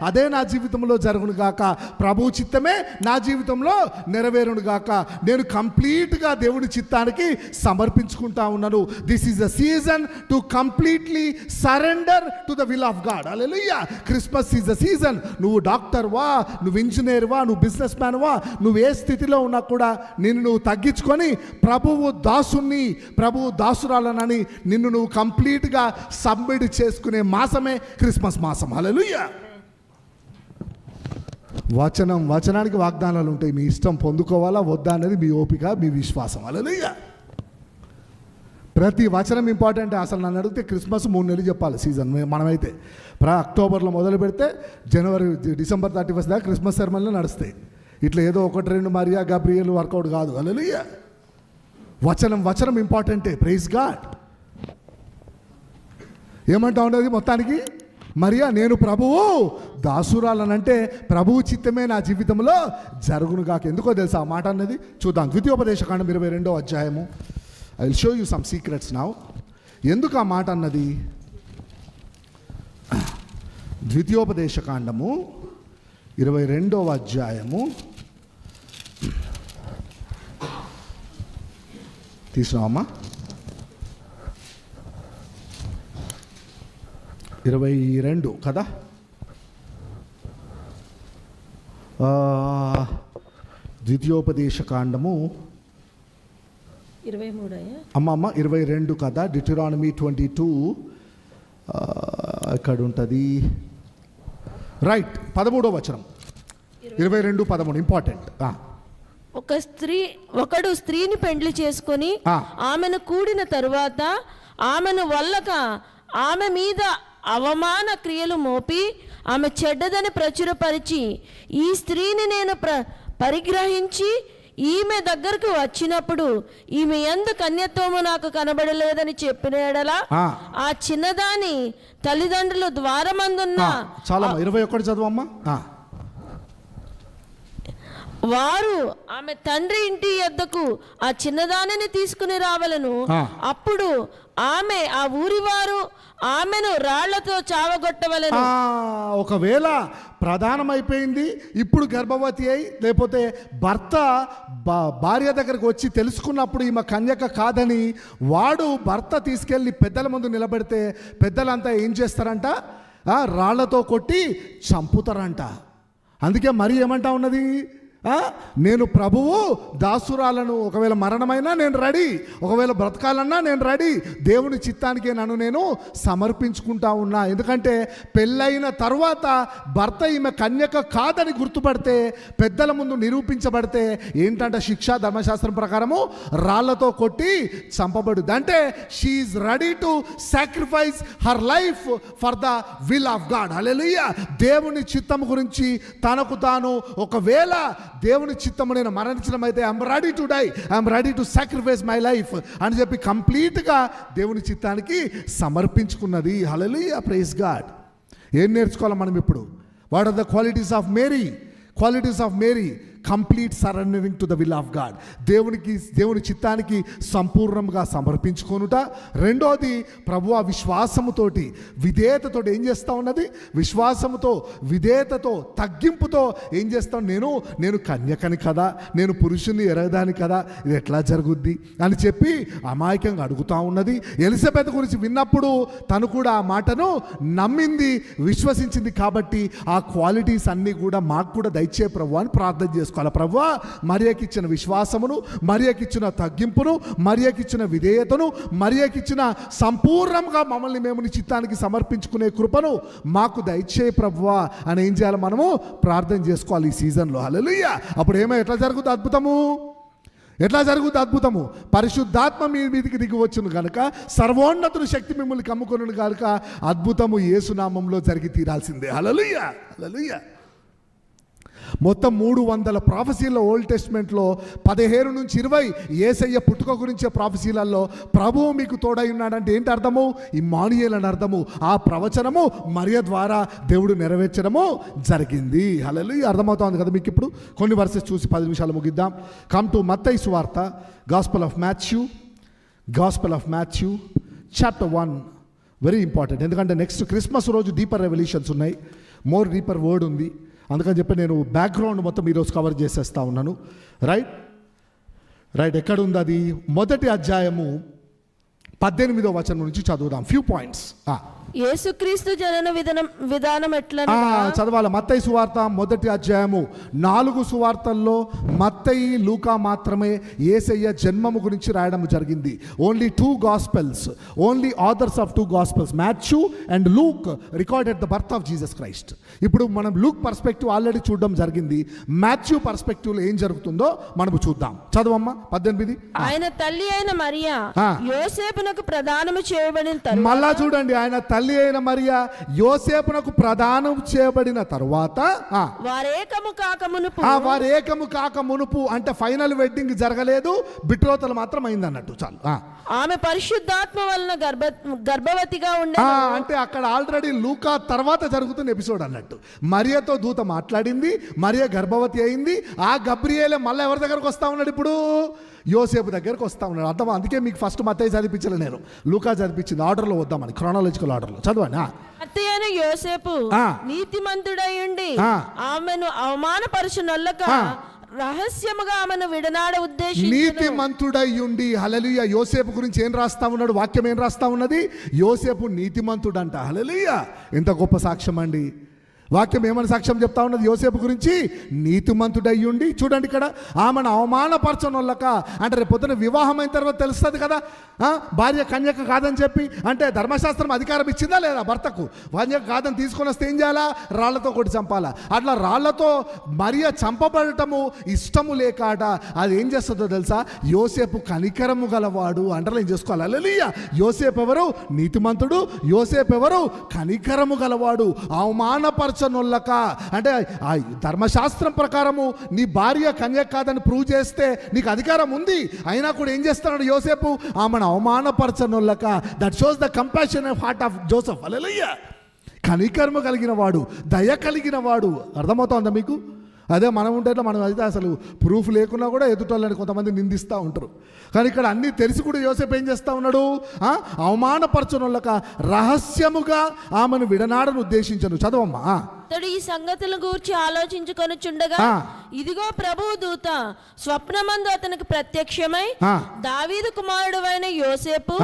అదే నా జీవితంలో జరుగును గాక, ప్రభు చిత్తమే నా జీవితంలో నెరవేరును గాక. నేను కంప్లీట్గా దేవుని చిత్తానికి సమర్పించుకుంటా ఉన్నాను. This is the season to completely surrender to the will of God. Hallelujah. Christmas is the season. నువ్వు డాక్టర్ వా, నువ్వు ఇంజనీర్ వా, నువ్వు బిజినెస్ మ్యాన్ వా, నువ్వు ఏ స్థితిలో ఉన్నా కూడా నిన్ను నువ్వు తగ్గించుకొని ప్రభువు దాసుని, ప్రభువు దాసురాలనని నిన్ను నువ్వు కంప్లీట్గా సబ్మిట్ చేసుకునే మాసమే క్రిస్మస్ మాసం. హల్లెలూయా. వచనానికి వాగ్దానాలు ఉంటాయి. మీ ఇష్టం పొందుకోవాలా వద్దా అనేది మీ ఓపిక, మీ విశ్వాసం. హల్లెలూయా. ప్రతి వచనం ఇంపార్టెంట్. అసలు నన్ను అడిగితే క్రిస్మస్ 3 నెలలు చెప్పాలి సీజన్. మనమైతే అక్టోబర్లో మొదలు పెడితే డిసెంబర్ 31 దాకా క్రిస్మస్ సెరమనీలు నడుస్తాయి. ఇట్లా ఏదో 1-2 మరియా గాబ్రియల్ వర్కౌట్ కాదు. హల్లెలూయా. వచనం ఇంపార్టెంటే. Praise God. ఏమంటా ఉన్నది మొత్తానికి? మరియా నేను ప్రభువు దాసురాలనంటే ప్రభువు చిత్తమే నా జీవితంలో జరుగును గాక. ఎందుకో తెలుసా ఆ మాట అన్నది? చూద్దాం. ద్వితీయోపదేశకాండం 22వ అధ్యాయము. I will show you some secrets now. ఎందుకు ఆ మాట అన్నది? ద్వితీయోపదేశకాండము 22వ అధ్యాయము తీసినావమ్మా? 22 కదా? ద్వితీయోపదేశకాండము 23 అమ్మమ్మ 22 కదా? డిటరానమీ 22 ఎక్కడ ఉంటుంది? రైట్, 13వ వచనం, 22:13 ఇంపార్టెంట్. ఒకడు స్త్రీని పెండ్లి చేసుకొని ఆమెను కూడిన తరువాత ఆమెను వల్లక ఆమె మీద అవమాన క్రియలు మోపి ఆమె చెడ్డదని ప్రచురపరిచి ఈ స్త్రీని నేను పరిగ్రహించి ఈమె దగ్గరకు వచ్చినప్పుడు ఈమె యందు కన్యత్వము నాకు కనబడలేదని చెప్పిన ఎడల ఆ చిన్నదాని తల్లిదండ్రులు ద్వారమందున్న చాలా 21 చదవమ్మా. వారు ఆమె తండ్రి ఇంటి యొద్దకు ఆ చిన్నదానిని తీసుకుని రావలను. అప్పుడు ఆమె ఆ ఊరి వారు ఆమెను రాళ్లతో చావగొట్టవలను. ఒకవేళ ప్రధానమైపోయింది, ఇప్పుడు గర్భవతి అయి లేకపోతే భర్త భార్య దగ్గరకు వచ్చి తెలుసుకున్నప్పుడు ఈమె కన్యక కాదని వాడు భర్త తీసుకెళ్ళి పెద్దల ముందు నిలబెడితే పెద్దలంతా ఏం చేస్తారంట? రాళ్లతో కొట్టి చంపుతారంట. అందుకే మరి ఏమంటా ఉన్నది? నేను ప్రభువు దాసురాలను, ఒకవేళ మరణమైనా నేను రెడీ, ఒకవేళ బ్రతకాలన్నా నేను రెడీ, దేవుని చిత్తానికే నన్ను నేను సమర్పించుకుంటా ఉన్నా. ఎందుకంటే పెళ్ళైన తర్వాత భర్త ఈమె కన్యక కాదని గుర్తుపడితే, పెద్దల ముందు నిరూపించబడితే ఏంటంటే శిక్ష ధర్మశాస్త్రం ప్రకారము రాళ్లతో కొట్టి చంపబడుద్ది. అంటే she is ready to sacrifice her life for the will of God. Hallelujah. దేవుని చిత్తము గురించి తనకు తాను, ఒకవేళ దేవుని చిత్తము నేను మరణించడం అయితే I'm ready to die, I'm ready to sacrifice my life అని చెప్పి కంప్లీట్గా దేవుని చిత్తానికి సమర్పించుకున్నది. హల్లెలూయా, ప్రైజ్ గాడ్. ఏం నేర్చుకోవాలి మనం ఇప్పుడు? What are the qualities of Mary? Qualities of Mary: complete surrendering to the will of God. దేవుని చిత్తానికి సంపూర్ణంగా సమర్పించుకొనుట. రెండోది, ప్రభువా విశ్వాసముతోటి విధేయతతో ఏం చేస్తూ ఉన్నది? విశ్వాసముతో విధేయతతో తగ్గింపుతో ఏం చేస్తాను? నేను కన్యకని కదా, నేను పురుషుని ఎరగదాని కదా, ఇది ఎట్లా జరుగుద్ది అని చెప్పి అమాయకంగా అడుగుతూ ఉన్నది. ఎలిజబెత్ గురించి విన్నప్పుడు తను కూడా ఆ మాటను నమ్మింది, విశ్వసించింది. కాబట్టి ఆ క్వాలిటీస్ అన్నీ కూడా మాకు కూడా దయచే ప్రభు అని ప్రార్థన చేసుకోవాలి. ప్రభువా, మరియకిచ్చిన విశ్వాసమును, మరియకిచ్చిన తగ్గింపును, మరియకిచ్చిన విధేయతను, మరియకిచ్చిన సంపూర్ణంగా మమ్మల్ని మేము నీ చిత్తానికి సమర్పించుకునే కృపను మాకు దయచేయ ప్రభువా అని ఏం చేయాలి? మనము ప్రార్థన చేసుకోవాలి ఈ సీజన్లో. హల్లెలూయా. అప్పుడు ఎట్లా జరుగుతుంది అద్భుతము? ఎట్లా జరుగుతుంది అద్భుతము? పరిశుద్ధాత్మ మీ మీదికి దిగి వచ్చును కనుక, సర్వోన్నతుని శక్తి మిమ్మల్ని కమ్ముకొను కనుక అద్భుతము యేసునామంలో జరిగి తీరాల్సిందే. హల్లెలూయా, హల్లెలూయా. మొత్తం 300 ప్రాఫెసీల్లో ఓల్డ్ టెస్ట్మెంట్లో 17 నుంచి 20 యేసయ్య పుట్టుక గురించే ప్రాఫెసీలలో ప్రభువు మీకు తోడై ఉన్నాడంటే ఏంటి అర్థము? ఇమ్మానుయేల్ అని అర్థము. ఆ ప్రవచనము మరియ ద్వారా దేవుడు నెరవేర్చడము జరిగింది. హల్లెలూయా. అర్థమవుతుంది కదా మీకు? ఇప్పుడు కొన్ని వర్సెస్ చూసి 10 నిమిషాలు ముగిద్దాం. కమ్ టు మత్తయి సువార్త, gospel of Matthew chapter 1. Very important. ఎందుకంటే నెక్స్ట్ క్రిస్మస్ రోజు డీపర్ రెవల్యూషన్స్ ఉన్నాయి, మోర్ డీపర్ వర్డ్ ఉంది. అందుకని చెప్పి నేను బ్యాక్గ్రౌండ్ మొత్తం ఈరోజు కవర్ చేసేస్తా ఉన్నాను. రైట్, ఎక్కడ ఉంది అది? మొదటి అధ్యాయము 18వ వచనం నుంచి చదువుదాం. Few points. యేసుక్రీస్తు జనన విధానం ఎట్లా చదవాలి. మత్తయి సువార్త మొదటి అధ్యాయము. 4 సువార్తల్లో మత్తయి, లూకా మాత్రమే యేసయ్య జన్మము గురించి రాయడం జరిగింది. Only 2 gospels, only authors of 2 gospels, Matthew and Luke recorded the birth of Jesus Christ. ఇప్పుడు మనం లూక్ పర్స్పెక్టివ్ ఆల్రెడీ చూడడం జరిగింది. మాథ్యూ పర్స్పెక్టివ్లో ఏం జరుగుతుందో మనం చూద్దాం. చదవమ్మా 18. ఆయన తల్లి అయిన మరియా యోసేపునకు ప్రదానము చేయబడిన తరువాత, మళ్ళా చూడండి, ఆయన తల్లి అయిన మరియా యోసేపునకు ప్రదానం చేయబడిన తరువాత వారేకము కాక మునుపు అంటే ఫైనల్ వెడ్డింగ్ జరగలేదు, బిట్రోతలు మాత్రం అయింది అన్నట్టు. చాలు. ఆమె పరిశుద్ధాత్మ వలన గర్భవతిగా ఉండే. అంటే అక్కడ ఆల్రెడీ లూకా తర్వాత జరుగుతున్న ఎపిసోడ్ అన్నట్టు. మరియతో దూత మాట్లాడింది, మరియ గర్భవతి అయింది. ఆ గబ్రియేలే మళ్ళీ ఎవరి దగ్గరకు వస్తా ఉన్నాడు? ఇప్పుడు యోసేపు దగ్గరకు వస్తా ఉన్నాడు. అర్థం. అందుకే మీకు ఫస్ట్ మత్తయి చదివించలే, నేను లూకా చదివించింది. ఆర్డర్లో వద్దామని, క్రానాలజికల్ ఆర్డర్లో చదవండి. అత్తయ్యైన యోసేపు నీతిమంతుడై ఉండి ఆమెను అవమానపరచునొల్లక రహస్యముగా ఆమెను విడనాడ ఉద్దేశించి. నీతిమంతుడై ఉండి. హల్లెలూయా. యోసేపు గురించి ఏం రాస్తా ఉన్నాడు? వాక్యం ఏం రాస్తా ఉన్నది? యోసేపు నీతిమంతుడంట. హల్లెలూయా. ఎంత గొప్ప సాక్ష్యం అండి. వాక్యం ఏమని సాక్ష్యం చెప్తా ఉన్నది యోసేపు గురించి? నీతిమంతుడయ్యుండి, చూడండి ఇక్కడ, ఆమెను అవమానపరచనోళ్ళక అంటే రేపు పొద్దున వివాహం అయిన తర్వాత తెలుస్తుంది కదా, భార్య కన్యక కాదని చెప్పి. అంటే ధర్మశాస్త్రం అధికారం ఇచ్చిందా లేదా భర్తకు? కన్యక కాదని తీసుకొని వస్తే ఏం చేయాలా? రాళ్లతో కొట్టి చంపాలా. అట్లా రాళ్లతో మరియ చంపబడటము ఇష్టము లేకాట అది ఏం చేస్తుందో తెలుసా? యోసేపు కనికరము గలవాడు అండర్లైన్ చేసుకోవాలి. హల్లెలూయా. యోసేపు ఎవరు? నీతిమంతుడు. యోసేపు ఎవరు? కనికరము గలవాడు. అవమానపరచనొల్లక అంటే ఆ ధర్మశాస్త్రం ప్రకారము నీ భార్య కన్యక కాదని ప్రూవ్ చేస్తే నీకు అధికారం ఉంది. అయినా కూడా ఏం చేస్తున్నాడు యోసేపు? ఆమెను అవమానపరచనొల్లక. That shows the compassion of heart of Joseph. Hallelujah. కనికరము కలిగిన వాడు, దయ కలిగిన వాడు. అర్థమవుతుందా మీకు? అదే మనం ఉంటే మనం అయితే అసలు ప్రూఫ్ లేకున్నా కూడా ఎదుటోళ్ళని కొంతమంది నిందిస్తూ ఉంటారు. కానీ ఇక్కడ అన్నీ తెలిసి కూడా యోసేపు ఏం చేస్తూ ఉన్నాడు? అవమానపరచనొల్లక రహస్యముగా ఆమెను విడనాడను ఉద్దేశించను. చదవమ్మా. అతడు ఈ సంగతుల గురించి ఆలోచించుకొనుచుండగా ఇదిగో ప్రభువు దూత స్వప్నమందు అతనికి ప్రత్యక్షమై, దావీదు కుమారుడైన యోసేపు,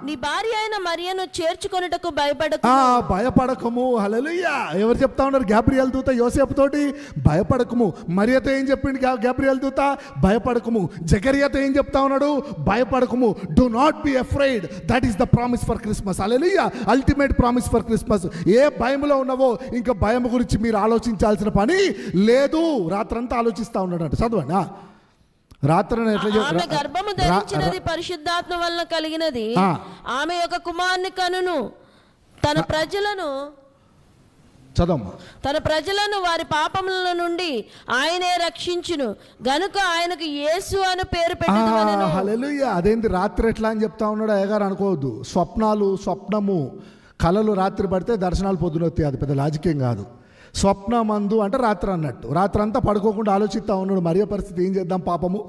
నీ భార్య అయిన మరియను చేర్చుకొనుటకు భయపడకము. హల్లెలూయా. ఎవరు చెప్తా ఉన్నారు? గాబ్రియల్ దూత యోసేపు తోటి భయపడకము. మరియతో ఏం చెప్పింది గాబ్రియల్ దూత? భయపడకము. జకరియాతో ఏం చెప్తా ఉన్నాడు? భయపడకము. Do not be afraid. That is the promise for Christmas. Hallelujah. Ultimate promise for Christmas. ఏ భయంలో ఉన్నావో ఇంకా భయం గురించి మీరు ఆలోచించాల్సిన పని లేదు. రాత్రంతా ఆలోచిస్తా ఉన్నాడు. చదవండి. రాత్రి ఆమె గర్భము ధరించినది పరిశుద్ధాత్మ వలన కలిగినది. ఆమె యొక్క కుమారుని కనును. తన ప్రజలను వారి పాపముల నుండి ఆయనే రక్షించును గనుక ఆయనకు యేసు అని పేరు పెట్టెదనెను. హల్లెలూయా. అదేంటి రాత్రి ఎట్లా అని చెప్తా ఉన్నాడు అయ్యగారు అనుకోవద్దు. స్వప్నము కళలు రాత్రి పడితే దర్శనాలు పొద్దునొస్తాయి. అది పెద్ద లాజికేం కాదు. స్వప్నమందు అంటే రాత్రి అన్నట్టు. రాత్రి అంతా పడుకోకుండా ఆలోచిస్తూ ఉన్నాడు మరియ పరిస్థితి ఏం చేద్దాం, పాపము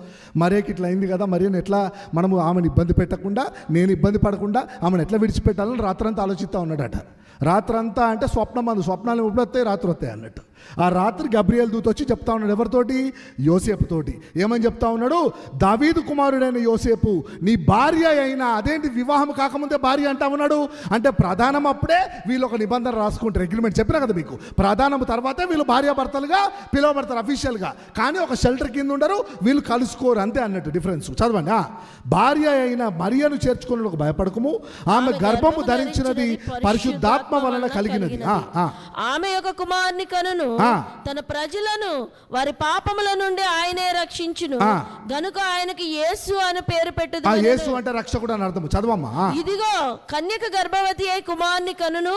మరియకి ఇట్లా అయింది కదా, మరియని ఎట్లా మనము ఆమెను ఇబ్బంది పెట్టకుండా, నేను ఇబ్బంది పడకుండా ఆమెను ఎట్లా విడిచిపెట్టాలని రాత్రంతా ఆలోచిస్తూ ఉన్నాడట. రాత్రంతా అంటే స్వప్నమందు, స్వప్నాలు ఎప్పుడు వస్తాయి? రాత్రి వస్తాయి అన్నట్టు. ఆ రాత్రి గబ్రియల్ దూత వచ్చి చెప్తా ఉన్నాడు ఎవరితోటి? యోసేపుతోటి. ఏమని చెప్తా ఉన్నాడు? దావీదు కుమారుడైన యోసేపు, నీ భార్య అయినా. అదేంటి వివాహం కాకముందే భార్య అంటా ఉన్నాడు? అంటే ప్రధానం అప్పుడే వీళ్ళు ఒక నిబంధన రాసుకుంటారు, అగ్రిమెంట్ చెప్పినా కదా మీకు. ప్రధానం తర్వాతే వీళ్ళు భార్యాభర్తలుగా పిలువబడతారు అఫీషియల్గా. కానీ ఒక షెల్టర్ కింద ఉండరు, వీళ్ళు కలుసుకోరు అంతే అన్నట్టు డిఫరెన్స్. చదవండి. భార్య అయిన మరియను చేర్చుకున్నకు భయపడకము. ఆమె గర్భము ధరించినది పరిశుద్ధాత్మ వలన కలిగినది. ఆమె యొక్క కుమారుని కనును. తన ప్రజలను వారి పాపముల నుండి ఆయనే రక్షించును గనుక ఆయనకి యేసు అని పేరు పెట్టుదు. యేసు అంటే రక్షకుడు అని అర్థం. చదవమ్మా. ఇదిగో కన్యక గర్భవతి అయి కుమారుని కనును.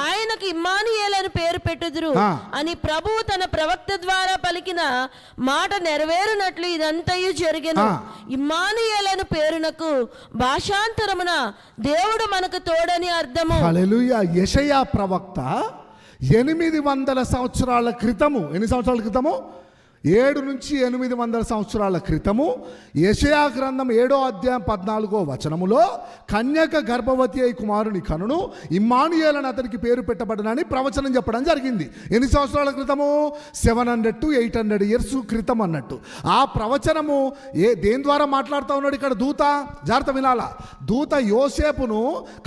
ఆయనకు ఇమ్మానుయేలు అని పేరు పెట్టుదురు అని ప్రభువు తన ప్రవక్త ద్వారా పలికిన మాట నెరవేరునట్లు ఇదంతయు జరిగెను. ఇమ్మానుయేలు అని పేరునకు భాషాంతరమున దేవుడు మనకు తోడని అర్థము. హల్లెలూయా. యెషయా ప్రవక్త 800 సంవత్సరాల క్రితము, ఎన్ని సంవత్సరాల క్రితము? 7 నుంచి 800 సంవత్సరాల క్రితము యెషయా గ్రంథం 7వ అధ్యాయం 14వ వచనములో కన్యక గర్భవతి అయి కుమారుని కనును, ఇమ్మానుయేలు అతనికి పేరు పెట్టబడనని ప్రవచనం చెప్పడం జరిగింది. ఎన్ని సంవత్సరాల క్రితము? 700 to 800 years క్రితం అన్నట్టు. ఆ ప్రవచనము దేని ద్వారా మాట్లాడుతూ ఉన్నాడు ఇక్కడ దూత? జాగ్రత్త వినాలా. దూత యోసేపును,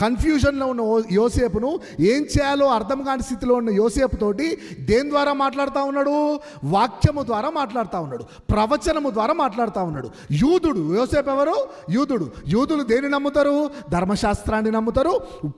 కన్ఫ్యూజన్లో ఉన్న యోసేపును, ఏం చేయాలో అర్థం కాని స్థితిలో ఉన్న యోసేపు తోటి దేని ద్వారా మాట్లాడుతూ ఉన్నాడు? వాక్యము ద్వారా మాట్లాడుతూ ఉన్నాడు, ప్రవచనము ద్వారా మాట్లాడుతూ ఉన్నాడు. యూదుడు. యోసేపు ఎవరు? యూదుడు. యూదులు దేని నమ్ముతారు? ధర్మశాస్త్రాన్ని నమ్ముతారు,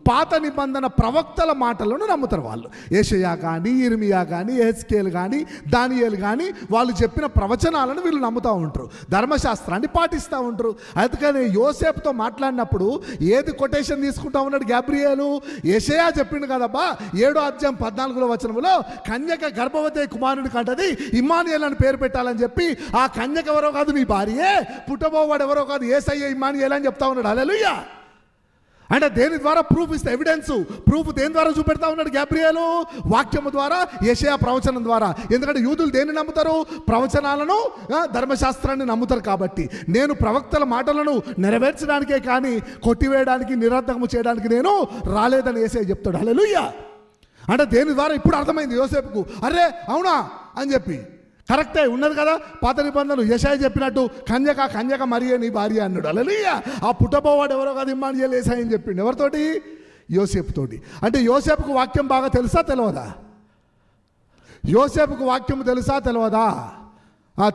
పాత నిబంధన ప్రవక్తల మాటలను నమ్ముతారు. వాళ్ళు యెషయా కానీ, ఇర్మియా కానీ, యెహెజ్కేలు కానీ, దానియేలు కానీ వాళ్ళు చెప్పిన ప్రవచనాలను వీళ్ళు నమ్ముతూ ఉంటారు, ధర్మశాస్త్రాన్ని పాటిస్తూ ఉంటారు. అందుకని యోసేపుతో మాట్లాడినప్పుడు ఏది కొటేషన్ తీసుకుంటా ఉన్నాడు గాబ్రియేలు? యెషయా చెప్పిండు కదబ్బా 7వ అధ్యాయం 14వ వచనములో కన్యక గర్భవతి కుమారుని కంటది ఇమ్మానుయేలు అని పేరు పెట్టాలని చెప్పి, ఆ కన్యక ఎవరో కాదు నీ భార్యే, పుట్టబోవాడు ఎవరో కాదు యేసయ్య ఇమ్మానుయేలు అని చెప్తా ఉన్నాడు. హల్లెలూయా. అంటే దేని ద్వారా ప్రూఫ్ ఇస్తే? ఎవిడెన్స్, ప్రూఫ్ దేని ద్వారా చూపెడతా ఉన్నాడు గాబ్రియేలు? వాక్యము ద్వారా, యెషయా ప్రవచనం ద్వారా. ఎందుకంటే యూదులు దేన్ని నమ్ముతారు? ప్రవచనాలను, ధర్మశాస్త్రాన్ని నమ్ముతారు. కాబట్టి నేను ప్రవక్తల మాటలను నెరవేర్చడానికే కానీ కొట్టివేయడానికి, నిరర్థకము చేయడానికి నేను రాలేదని యేసయ్య చెప్తాడు. హల్లెలూయా. అంటే దేని ద్వారా ఇప్పుడు అర్థమైంది యోసేపుకు, అరే అవునా అని చెప్పి. కరెక్టే ఉన్నది కదా పాత నిబంధనలు. యెషయా చెప్పినట్టు కన్యక మరియే నీ భార్య అన్నాడు. హల్లెలూయా. ఆ పుట్టబోవాడు ఎవరో కాదు ఇమ్మానుయేలు యేసయ్య అని చెప్పిండు. ఎవరితోటి? యోసేపు తోటి. అంటే యోసేపుకు వాక్యం బాగా తెలుసా తెలియదా? యోసేపుకు వాక్యము తెలుసా తెలియదా?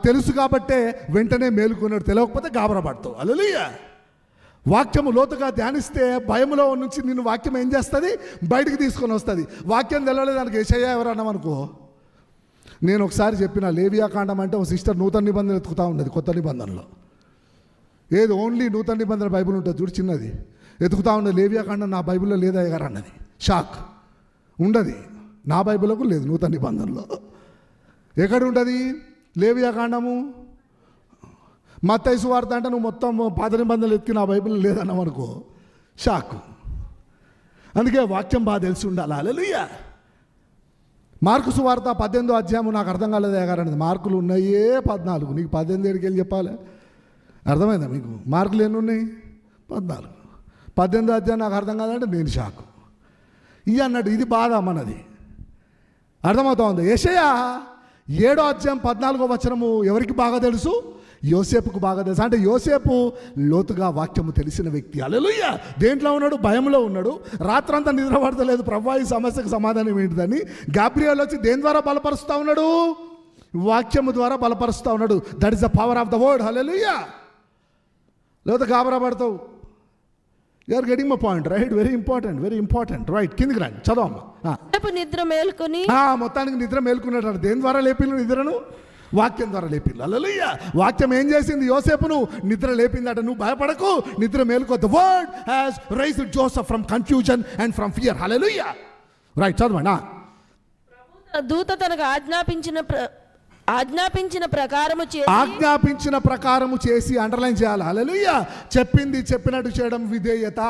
తెలుసు కాబట్టే వెంటనే మేలుకున్నాడు. తెలియకపోతే గాబరపడతావు. హల్లెలూయా. వాక్యము లోతుగా ధ్యానిస్తే భయములో నుంచి నిన్ను వాక్యం ఏం చేస్తుంది? బయటికి తీసుకొని వస్తుంది. వాక్యం తెలవలేదు దానికి యెషయా ఎవరన్నాం అనుకో. నేను ఒకసారి చెప్పిన లేవియాకాండం అంటే ఒక సిస్టర్ నూతన నిబంధన ఎత్తుకుతా ఉన్నది. కొత్త నిబంధనలో ఏది ఓన్లీ నూతన నిబంధన బైబిల్ ఉంటుంది చూడు, చిన్నది ఎత్తుకుతా ఉన్నది. లేవియాకాండం నా బైబిల్లో లేదా గారు అన్నది. షాక్ ఉండదు. నా బైబిల్కు లేదు నూతన నిబంధనలో. ఎక్కడ ఉంటుంది లేవియాకాండము? మత్తయి సువార్త అంటే నువ్వు మొత్తం పాత నిబంధనలు ఎత్తుకి నా బైబిల్లో లేదన్నావు అనుకో, షాక్. అందుకే వాక్యం బాగా తెలిసి ఉండాలి. హల్లెలూయా. మార్కు సువార్త 18వ అధ్యాయం నాకు అర్థం కాలేదా గారు అన్నది. మార్కులు ఉన్నాయే 14, నీకు 18 ఏడికి వెళ్ళి చెప్పాలి. అర్థమైందా మీకు? మార్కులు ఎన్ని ఉన్నాయి? 14. 18వ అధ్యాయం నాకు అర్థం కాదంటే నేను షాక్. ఇది అన్నట్టు ఇది బాధ మనది. అర్థమవుతా ఉంది. యెషయా 7వ అధ్యాయం 14వ వచనము ఎవరికి బాగా తెలుసు? యోసేపుకు బాగా తెలుసు. అంటే యోసేపు లోతుగా వాక్యము తెలిసిన వ్యక్తి. హల్లెలూయా. దేంట్లో ఉన్నాడు? భయంలో ఉన్నాడు. రాత్రంతా నిద్ర పడతలేదు. ప్రభువా ఈ సమస్యకు సమాధానం ఏంటిదని గాబ్రియల్ వచ్చి దేని ద్వారా బలపరుస్తూ ఉన్నాడు? వాక్యము ద్వారా బలపరుస్తూ ఉన్నాడు. That is the power of the word. Hallelujah. లేకపోతే గాబరా పడతావు. You are getting my point, right? Very important, right? కిందికి రండి, చదవమ్మా. నిద్ర మేల్కొని మొత్తానికి నిద్ర మేల్కున్నాడు. దేని ద్వారా లేపిల్లు నిద్రను? వాక్యం ద్వారా లేపిల్లు. హల్లెలూయా. వాక్యం ఏం చేసింది? యోసేపును నిద్ర లేపిందట. నువ్వు భయపడకు, నిద్ర మేలుకో. The word has raised Joseph from confusion and from fear. Hallelujah. Right, చదవండి. దూత తనకు ఆజ్ఞాపించిన ప్రకారము చేసి అండర్లైన్ చేయాలి. హల్లెలూయా. చెప్పింది చెప్పినట్టు చేయడం విధేయత.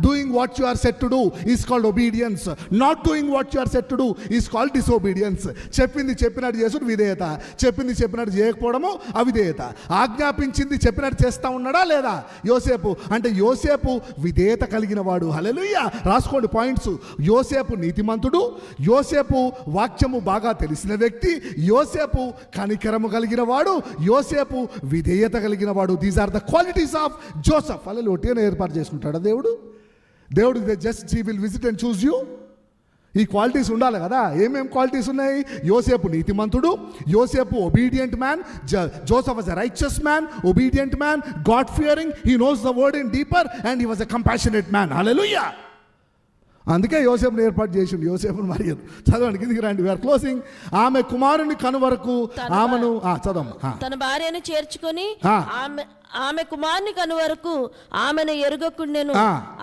Doing what you are set to do is called obedience. Not doing what you are set to do is called disobedience. చెప్పింది చెప్పినట్టు చేసుడు విధేయత, చెప్పింది చెప్పినట్టు చేయకపోవడము అవిధేయత. ఆజ్ఞాపించింది చెప్పినట్టు చేస్తా ఉన్నాడా లేదా యోసేపు? అంటే యోసేపు విధేయత కలిగిన వాడు. హల్లెలూయా. రాసుకోండి పాయింట్స్. యోసేపు నీతిమంతుడు, యోసేపు వాక్యము బాగా తెలిసిన వ్యక్తి, యోసేపు కనికరము కలిగిన వాడు, యోసేపు విధేయత కలిగిన వాడు. These are the qualities of Joseph. అలా ఒట్టిగానే ఏర్పాటు చేసుకుంటాడా దేవుడు? Just he will visit and choose you. ఈ క్వాలిటీస్ ఉండాలి కదా. ఏమేం క్వాలిటీస్ ఉన్నాయి? యోసేపు నీతిమంతుడు, యోసేపు obedient man, Joseph was a righteous man, obedient man, God fearing, he knows the word in deeper and he was a compassionate man. Hallelujah. అందుకే యోసేపుని ఏర్పాటు చేసిండు. యోసేపుని మరియదు. చదవండి, కిందికి రండి. We are closing. ఆమె కుమారుని కను వరకు ఆమెను చదవమ్మా. తన భార్యను చేర్చుకొని ఆమె కుమారుని కను వరకు ఆమెను ఎరుగకుండెను.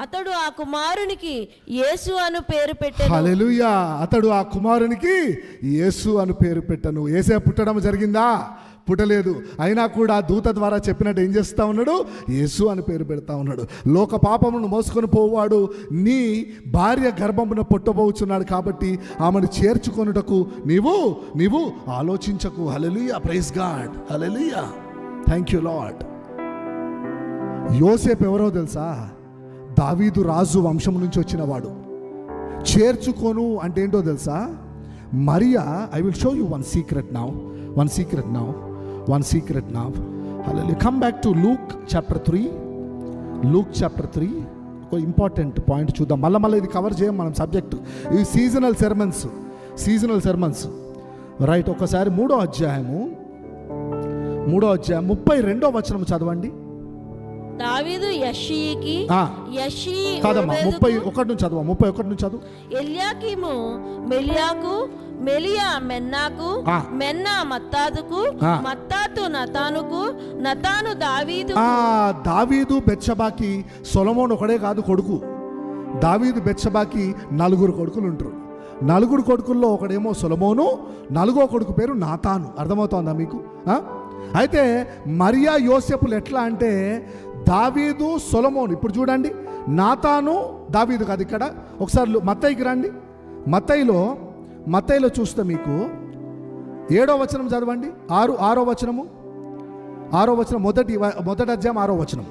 అతడు ఆ కుమారునికి యేసు అను పేరు పెట్టెను. హల్లెలూయా. అతడు ఆ కుమారునికి యేసు అను పేరు పెట్టెను. యేసే పుట్టడం జరిగిందా? పుట్టలేదు. అయినా కూడా దూత ద్వారా చెప్పినట్టు ఏం చేస్తూ ఉన్నాడు? యేసు అని పేరు పెడతా ఉన్నాడు. లోక పాపమును మోసుకొని పోవాడు నీ భార్య గర్భమున పుట్టబోచున్నాడు కాబట్టి ఆమెను చేర్చుకొనుటకు నీవు ఆలోచించకు. Hallelujah. Praise God. Hallelujah. Thank you Lord. యోసేపు ఎవరో తెలుసా? దావీదు రాజు వంశం నుంచి వచ్చిన వాడు. చేర్చుకోను అంటే ఏంటో తెలుసా? Mariya, I will show you one secret now. Hallelujah. Come back to Luke chapter 3. ఒక ఇంపార్టెంట్ పాయింట్ చూద్దాం. మళ్ళీ ఇది కవర్ చేయం మనం సబ్జెక్టు. ఈ సీజనల్ సెర్మన్స్ రైట్. ఒకసారి 3వ అధ్యాయము 32వ వచనం చదవండి. దావీదు యెషీకి కాదమ్మా 31 నుంచి చదువు. 31 నుంచి చదువు. ఎల్యాకీము మెలియాకు, మెలియా మెన్నాకు, మెన్నా మత్తాతుకు, మత్తాతు నతానుకు, నతాను దావీదు బెత్షెబాకి. సొలొమోను ఒకడే కాదు కొడుకు. దావీదు బెత్షెబాకి 4 కొడుకులు ఉంటారు. 4 కొడుకుల్లో ఒకడేమో సొలొమోను, 4వ కొడుకు పేరు నాతాను. అర్థమవుతోందా మీకు? అయితే మరియా యోసేపులు ఎట్లా అంటే దావీదు సొలొమోను. ఇప్పుడు చూడండి, నాతాను దావీదు కాదు. ఇక్కడ ఒకసారి మత్తయికి రండి. మత్తయిలో చూస్తే మీకు 7వ వచనం చదవండి. 6వ వచనం మొదటి అధ్యాయం 6వ వచనం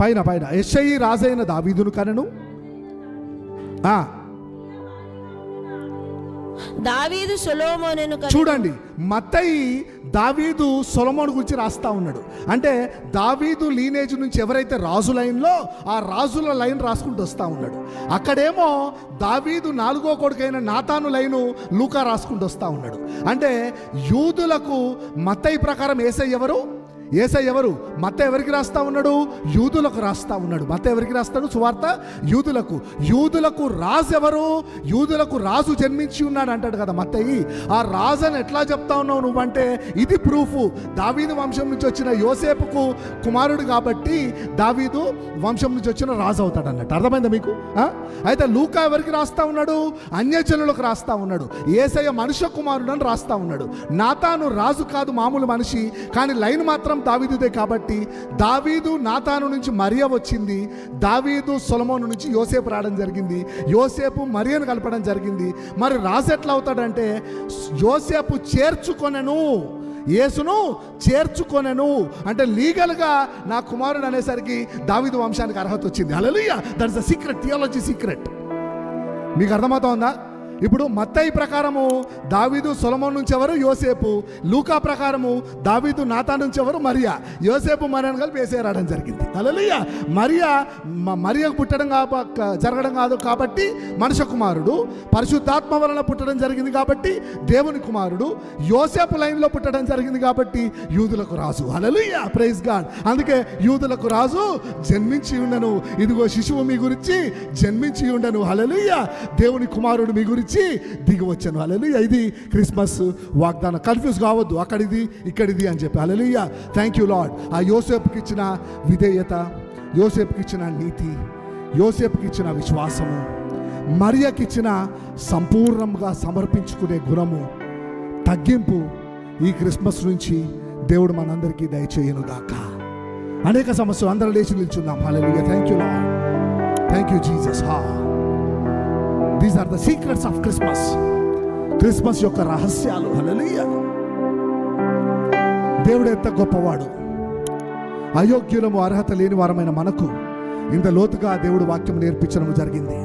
పైన యెషయి రాజైన దావీదును కనెను. దావీదు సొలొమోనును కనెను. చూడండి, మత్తయి దావీదు సొలొమోను గురించి రాస్తా ఉన్నాడు. అంటే దావీదు లీనేజ్ నుంచి ఎవరైతే రాజు లైన్లో ఆ రాజుల లైన్ రాసుకుంటూ వస్తా ఉన్నాడు. అక్కడేమో దావీదు 4వ కొడుకైన నాతాను లైను లూకా రాసుకుంటూ వస్తా ఉన్నాడు. అంటే యూదులకు మత్తయి ప్రకారం యేసయ్య ఎవరు? యేసయ్య ఎవరు? మత్తయి ఎవరికి రాస్తా ఉన్నాడు? యూదులకు రాస్తా ఉన్నాడు. మత్తయి ఎవరికి రాస్తాడు సువార్త? యూదులకు. యూదులకు రాజు ఎవరు? యూదులకు రాజు జన్మించి ఉన్నాడు అంటాడు కదా మత్తయి. ఆ రాజు అని ఎట్లా చెప్తా ఉన్నావు నువ్వంటే ఇది ప్రూఫ్. దావీదు వంశం నుంచి వచ్చిన యోసేపుకు కుమారుడు కాబట్టి దావీదు వంశం నుంచి వచ్చిన రాజు అవుతాడు అన్నట్టు. అర్థమైందా మీకు? అయితే లూకా ఎవరికి రాస్తా ఉన్నాడు? అన్యజనులకు రాస్తా ఉన్నాడు. యేసయ్య మనుష్య కుమారుడు అని రాస్తా ఉన్నాడు. నాతాను రాజు కాదు, మామూలు మనిషి, కానీ లైన్ మాత్రం దావీదుదే. కాబట్టి దావీదు నాతాను నుంచి మరియ వచ్చింది, దావీదు సొలొమోను నుంచి యోసేపు రావడం జరిగింది, యోసేపు మరియను కలపడం జరిగింది. మరి రాజు ఎట్లా అవుతాడంటే యోసేపు చేర్చుకొనెను, యేసును చేర్చుకొనెను అంటే లీగల్గా నా కుమారుడు అనేసరికి దావీదు వంశానికి అర్హత వచ్చింది. Hallelujah. That is the secret, theology secret. మీకు అర్థమవుతోందా? ఇప్పుడు మత్తయి ప్రకారము దావీదు సొలొమోను నుంచి ఎవరు? యోసేపు. లూకా ప్రకారము దావీదు నాతాను నుంచి ఎవరు? మరియా. యోసేపు మరియను కలిపి యేసయ్య రావడం జరిగింది. హల్లెలూయా. మరియకు పుట్టడం జరగడం కాదు కాబట్టి మనుష్య కుమారుడు, పరిశుద్ధాత్మ వలన పుట్టడం జరిగింది కాబట్టి దేవుని కుమారుడు, యోసేపు లైన్లో పుట్టడం జరిగింది కాబట్టి యూదులకు రాజు. హల్లెలూయా, ప్రైజ్ గాడ్. అందుకే యూదులకు రాజు జన్మించి ఉండను, ఇదిగో శిశువు మీ గురించి జన్మించి ఉండను. హల్లెలూయా. దేవుని కుమారుడు మీ గురించి దిగి వచ్చాను. హల్లెలూయా. ఇది క్రిస్మస్ వాగ్దానం. కన్ఫ్యూజ్ కావద్దు, అక్కడిది ఇక్కడిది అని చెప్పి. హల్లెలూయా. Thank you Lord. ఆ యోసేపుకి ఇచ్చిన విధేయత, యోసేపుకి ఇచ్చిన నీతి, యోసేపుకి ఇచ్చిన విశ్వాసము, మరియకి ఇచ్చిన సంపూర్ణంగా సమర్పించుకునే గుణము, తగ్గింపు ఈ క్రిస్మస్ నుంచి దేవుడు మనందరికీ దయచేయను గాక. అనేక సమస్యలు అందరూ లేచి నిల్చుందాం. హల్లెలూయా. Thank you lord. Thank you Jesus. These are the secrets of Christmas. Christmas యొక్క రహస్యాలు. హల్లెలూయా. దేవుడు ఎంత గొప్పవాడు. అయోగ్యులము, అర్హత లేని వారమైన మనకు ఇంత లోతుగా దేవుడు వాక్యం నేర్పించడం జరిగింది.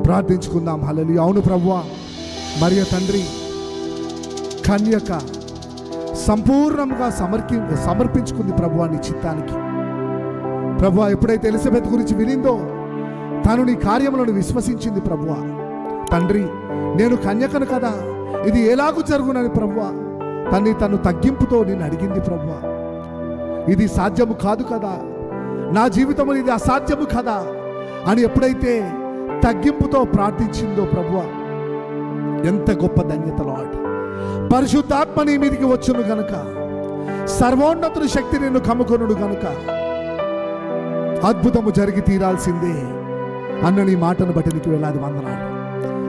ప్రార్థించుకుందాం. హల్లెలూయా. అవును ప్రభువా, మరియ తండ్రి కన్యక సంపూర్ణంగా సమర్పించుకుంది ప్రభువా నీ చిత్తానికి. ప్రభువా, ఎప్పుడైతే ఎలిజబెత్ గురించి వినిందో తను నీ కార్యములను విశ్వసించింది ప్రభువా. తండ్రి, నేను కన్యకను కదా, ఇది ఎలాగూ జరుగునని ప్రభువా తను తగ్గింపుతో నేను అడిగింది ప్రభువా. ఇది సాధ్యము కాదు కదా, నా జీవితంలో ఇది అసాధ్యము కదా అని ఎప్పుడైతే తగ్గింపుతో ప్రార్థించిందో ప్రభువా, ఎంత గొప్ప ధన్యత లార్డ్. పరిశుద్ధాత్మ నీ మీదికి వచ్చును గనుక, సర్వోన్నతుని శక్తి నిన్ను కమ్ముకొనుడు గనుక అద్భుతము జరిగి తీరాల్సిందే అన్న నీ మాటను బట్టి నీకు వేలాది వందనాలు.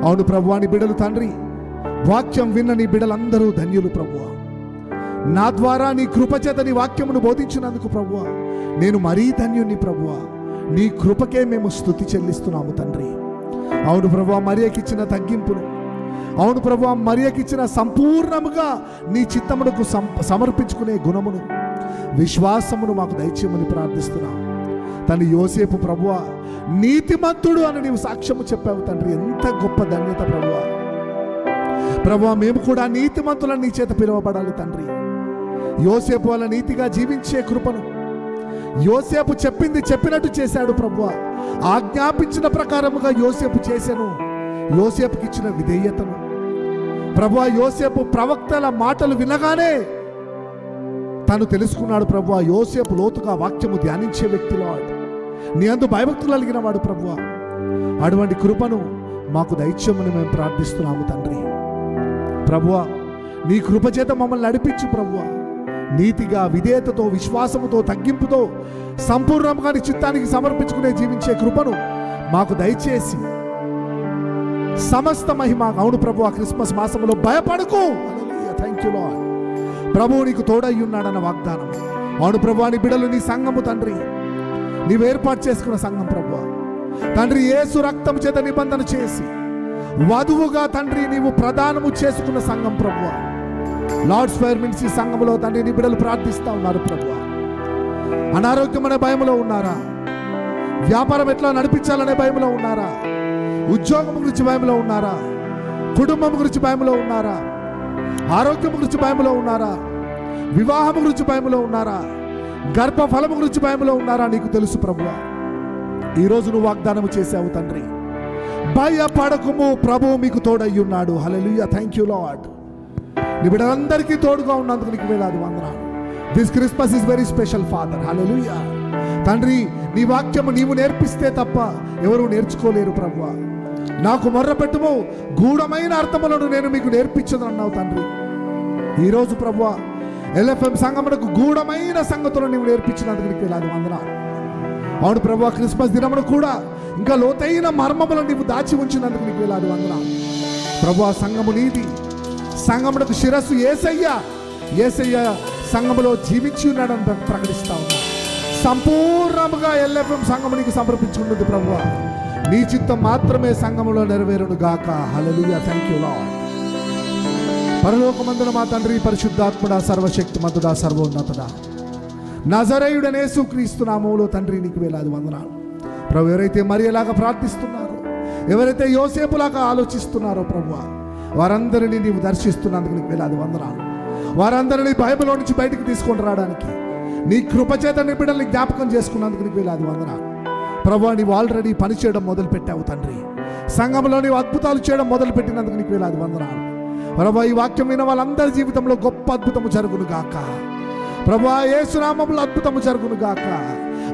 అవును ప్రభువా, నీ బిడ్డలు తండ్రి, వాక్యం విన్న నీ బిడ్డలందరూ ధన్యులు ప్రభువా. నా ద్వారా నీ కృపచేత నీ వాక్యమును బోధించినందుకు ప్రభువా నేను మరీ ధన్యుని ప్రభువా. నీ కృపకే మేము స్తుతి చెల్లిస్తున్నాము తండ్రి. అవును ప్రభువా, మరియకిచ్చిన తగ్గింపును, అవును ప్రభువా, మరియకిచ్చిన సంపూర్ణముగా నీ చిత్తమునకు సమర్పించుకునే గుణమును, విశ్వాసమును మాకు దయచేయమని ప్రార్థిస్తున్నాం తండ్రి. యోసేపు ప్రభువా నీతిమంతుడు అని నీవు సాక్ష్యము చెప్పావు తండ్రి. ఎంత గొప్ప ధన్యత ప్రభువా. ప్రభువా, మేము కూడా నీతిమంతులను నీ చేత పిలువబడాలి తండ్రి. యోసేపు వల్ల నీతిగా జీవించే కృపను, యోసేపు చెప్పింది చెప్పినట్టు చేశాడు ప్రభువా. ఆజ్ఞాపించిన ప్రకారముగా యోసేపు చేశాను. యోసేపుకి ఇచ్చిన విధేయతను ప్రభువా, యోసేపు ప్రవక్తల మాటలు వినగానే తను తెలుసుకున్నాడు ప్రభువా. యోసేపు లోతుగా వాక్యము ధ్యానించే వ్యక్తిలో నీ అందు భయభక్తులు కలిగిన వాడు ప్రభువా. అటువంటి కృపను మాకు దయచేయమని మేము ప్రార్థిస్తున్నాము తండ్రి. ప్రభువా, నీ కృపచేత మమ్మల్ని నడిపించు ప్రభువా. నీతిగా, విధేయతతో, విశ్వాసముతో, తగ్గింపుతో సంపూర్ణంగా నీ చిత్తానికి సమర్పించుకునే జీవించే కృపను మాకు దయచేసి సమస్త మహిమ. అవును ప్రభువా, క్రిస్మస్ మాసంలో భయపడకు. Thank you lord. ప్రభువు నీకు తోడై ఉన్నాడన్న వాగ్దానం. అవును ప్రభువా, నీ బిడ్డలు నీ సంఘము తండ్రి, నీవు ఏర్పాటు చేసుకున్న సంఘం ప్రభువా తండ్రి, యేసు రక్తం చేత నిబంధన చేసి వధువుగా తండ్రి నీవు ప్రదానము చేసుకున్న సంఘం ప్రభువా. లార్డ్స్ ఫైర్ మినిస్ట్రీ సంఘంలో తండ్రి నీ బిడ్డలు ప్రార్థిస్తూ ఉన్నారు ప్రభువా. అనారోగ్యమనే భయంలో ఉన్నారా? వ్యాపారం ఎట్లా నడిపించాలనే భయంలో ఉన్నారా? ఉద్యోగం గురించి భయంలో ఉన్నారా? కుటుంబం గురించి భయంలో ఉన్నారా? ఆరోగ్యం గురించి భయంలో ఉన్నారా? వివాహం గురించి భయంలో ఉన్నారా? గర్భఫలం గురించి భయంలో ఉన్నారా? నీకు తెలుసు ప్రభువా. ఈరోజు నువ్వు వాగ్దానం చేసావు తండ్రి, భయపడకుము, ప్రభువు మీకు తోడయ్యున్నాడు. హల్లెలూయా. Thank you Lord. నీ బిడ్డలందరికీ తోడుగా ఉన్నందుకు నీకు వేలాది వందనాలు. This Christmas is very special father. Hallelujah. తండ్రి, నీ వాక్యము నీవు నేర్పిస్తే తప్ప ఎవరు నేర్చుకోలేరు ప్రభువా. నాకు మొర్ర పెట్టుము, గూఢమైన అర్థములను నేను మీకు నేర్పించదని అన్నావు తండ్రి. ఈరోజు ప్రభువా LFM సంఘమునకు గూఢమైన సంగతులను నీవు నేర్పించినందుకు నీకు వేలాది వందనాలు. అవును ప్రభువా, క్రిస్మస్ దినమును కూడా ఇంకా లోతైన మర్మములను నీవు దాచి ఉంచినందుకు నీకు వేలాది వందనాలు. ప్రభువా, సంఘము నీది, సంఘమునకు శిరస్సు యేసయ్య, యేసయ్య సంఘములో జీవించి ఉన్నాడని ప్రకటిస్తా ఉన్నా. సంపూర్ణముగా LFM సంఘము నీకు సమర్పించుకున్నది ప్రభువా. నీ చిత్తం మాత్రమే సంఘములో నెరవేరును గాక. హల్లెలూయా. Thank you Lord. పరలోకమందున మా తండ్రి, పరిశుద్ధాత్ముడా, సర్వశక్తిమంతుడా, సర్వోన్నతుడా, నజరేయుడైన యేసుక్రీస్తు నామములో తండ్రి నీకు వేలాది వందనాలు. ప్రభు, ఎవరైతే మరియలాగా ప్రార్థిస్తున్నారో, ఎవరైతే యోసేపులాగా ఆలోచిస్తున్నారో ప్రభువా, వారందరినీ నీవు దర్శిస్తున్నందుకు నీకు వేలాది వందనాలు. వారందరినీ బైబిల్లో నుంచి బయటికి తీసుకొని రావడానికి నీ కృపచేత నీ బిడ్డల్ని జ్ఞాపకం చేసుకున్నందుకు నీకు వేలాది వందనాలు. ప్రభువా, నీవు ఆల్రెడీ పని చేయడం మొదలు పెట్టావు తండ్రి. సంఘంలో నీవు అద్భుతాలు చేయడం మొదలు పెట్టినందుకు నీకు వేలాది వందనాలు. ప్రభువా, ఈ వాక్యం విన్న వాళ్ళందరి జీవితంలో గొప్ప అద్భుతము జరుగును గాక. ప్రభువా, యేసు నామములో అద్భుతము జరుగును గాక.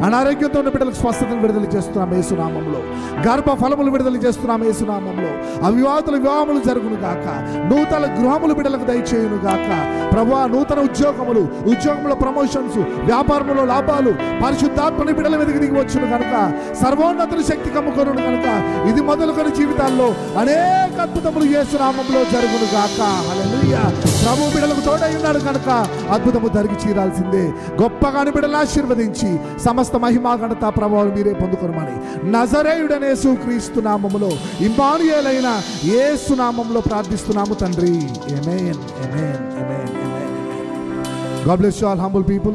అనారోగ్యంతో ఉన్న బిడ్డలకు స్వస్థతను విడుదల చేస్తున్నాం యేసునామంలో. గర్భ ఫలములు విడుదల చేస్తున్నాం యేసునామంలో. అవివాహితుల వివాహములు జరుగును గాక. నూతన గృహములు బిడ్డలకు దయచేయును గాక. ప్రభువా, నూతన ఉద్యోగములో ప్రమోషన్స్, వ్యాపారంలో లాభాలు పరిశుద్ధాత్మని బిడ్డల మీదకి దిగి వచ్చును కనుక, సర్వోన్నతుని శక్తి కమ్ముకొను కనుక, ఇది మొదలుకొని జీవితాల్లో అనేక అద్భుతములు యేసునామంలో జరుగును గాక. హల్లెలూయా. ప్రభు బిడ్డలకు తోడై ఉన్నాడు కనుక అద్భుతము జరిగి చీరాల్సిందే. గొప్పగాని బిడ్డలు ఆశీర్వదించి సమస్త మహిమా ఘనత ప్రభావం మీరే పొందుకొనమని నజరేయుడైన యేసుక్రీస్తు నామములో, ఇమ్మానుయేలైన యేసు నామములో ప్రార్థిస్తున్నాము తండ్రి. ఆమేన్, ఆమేన్, ఆమేన్, ఆమేన్. God bless you all humble people.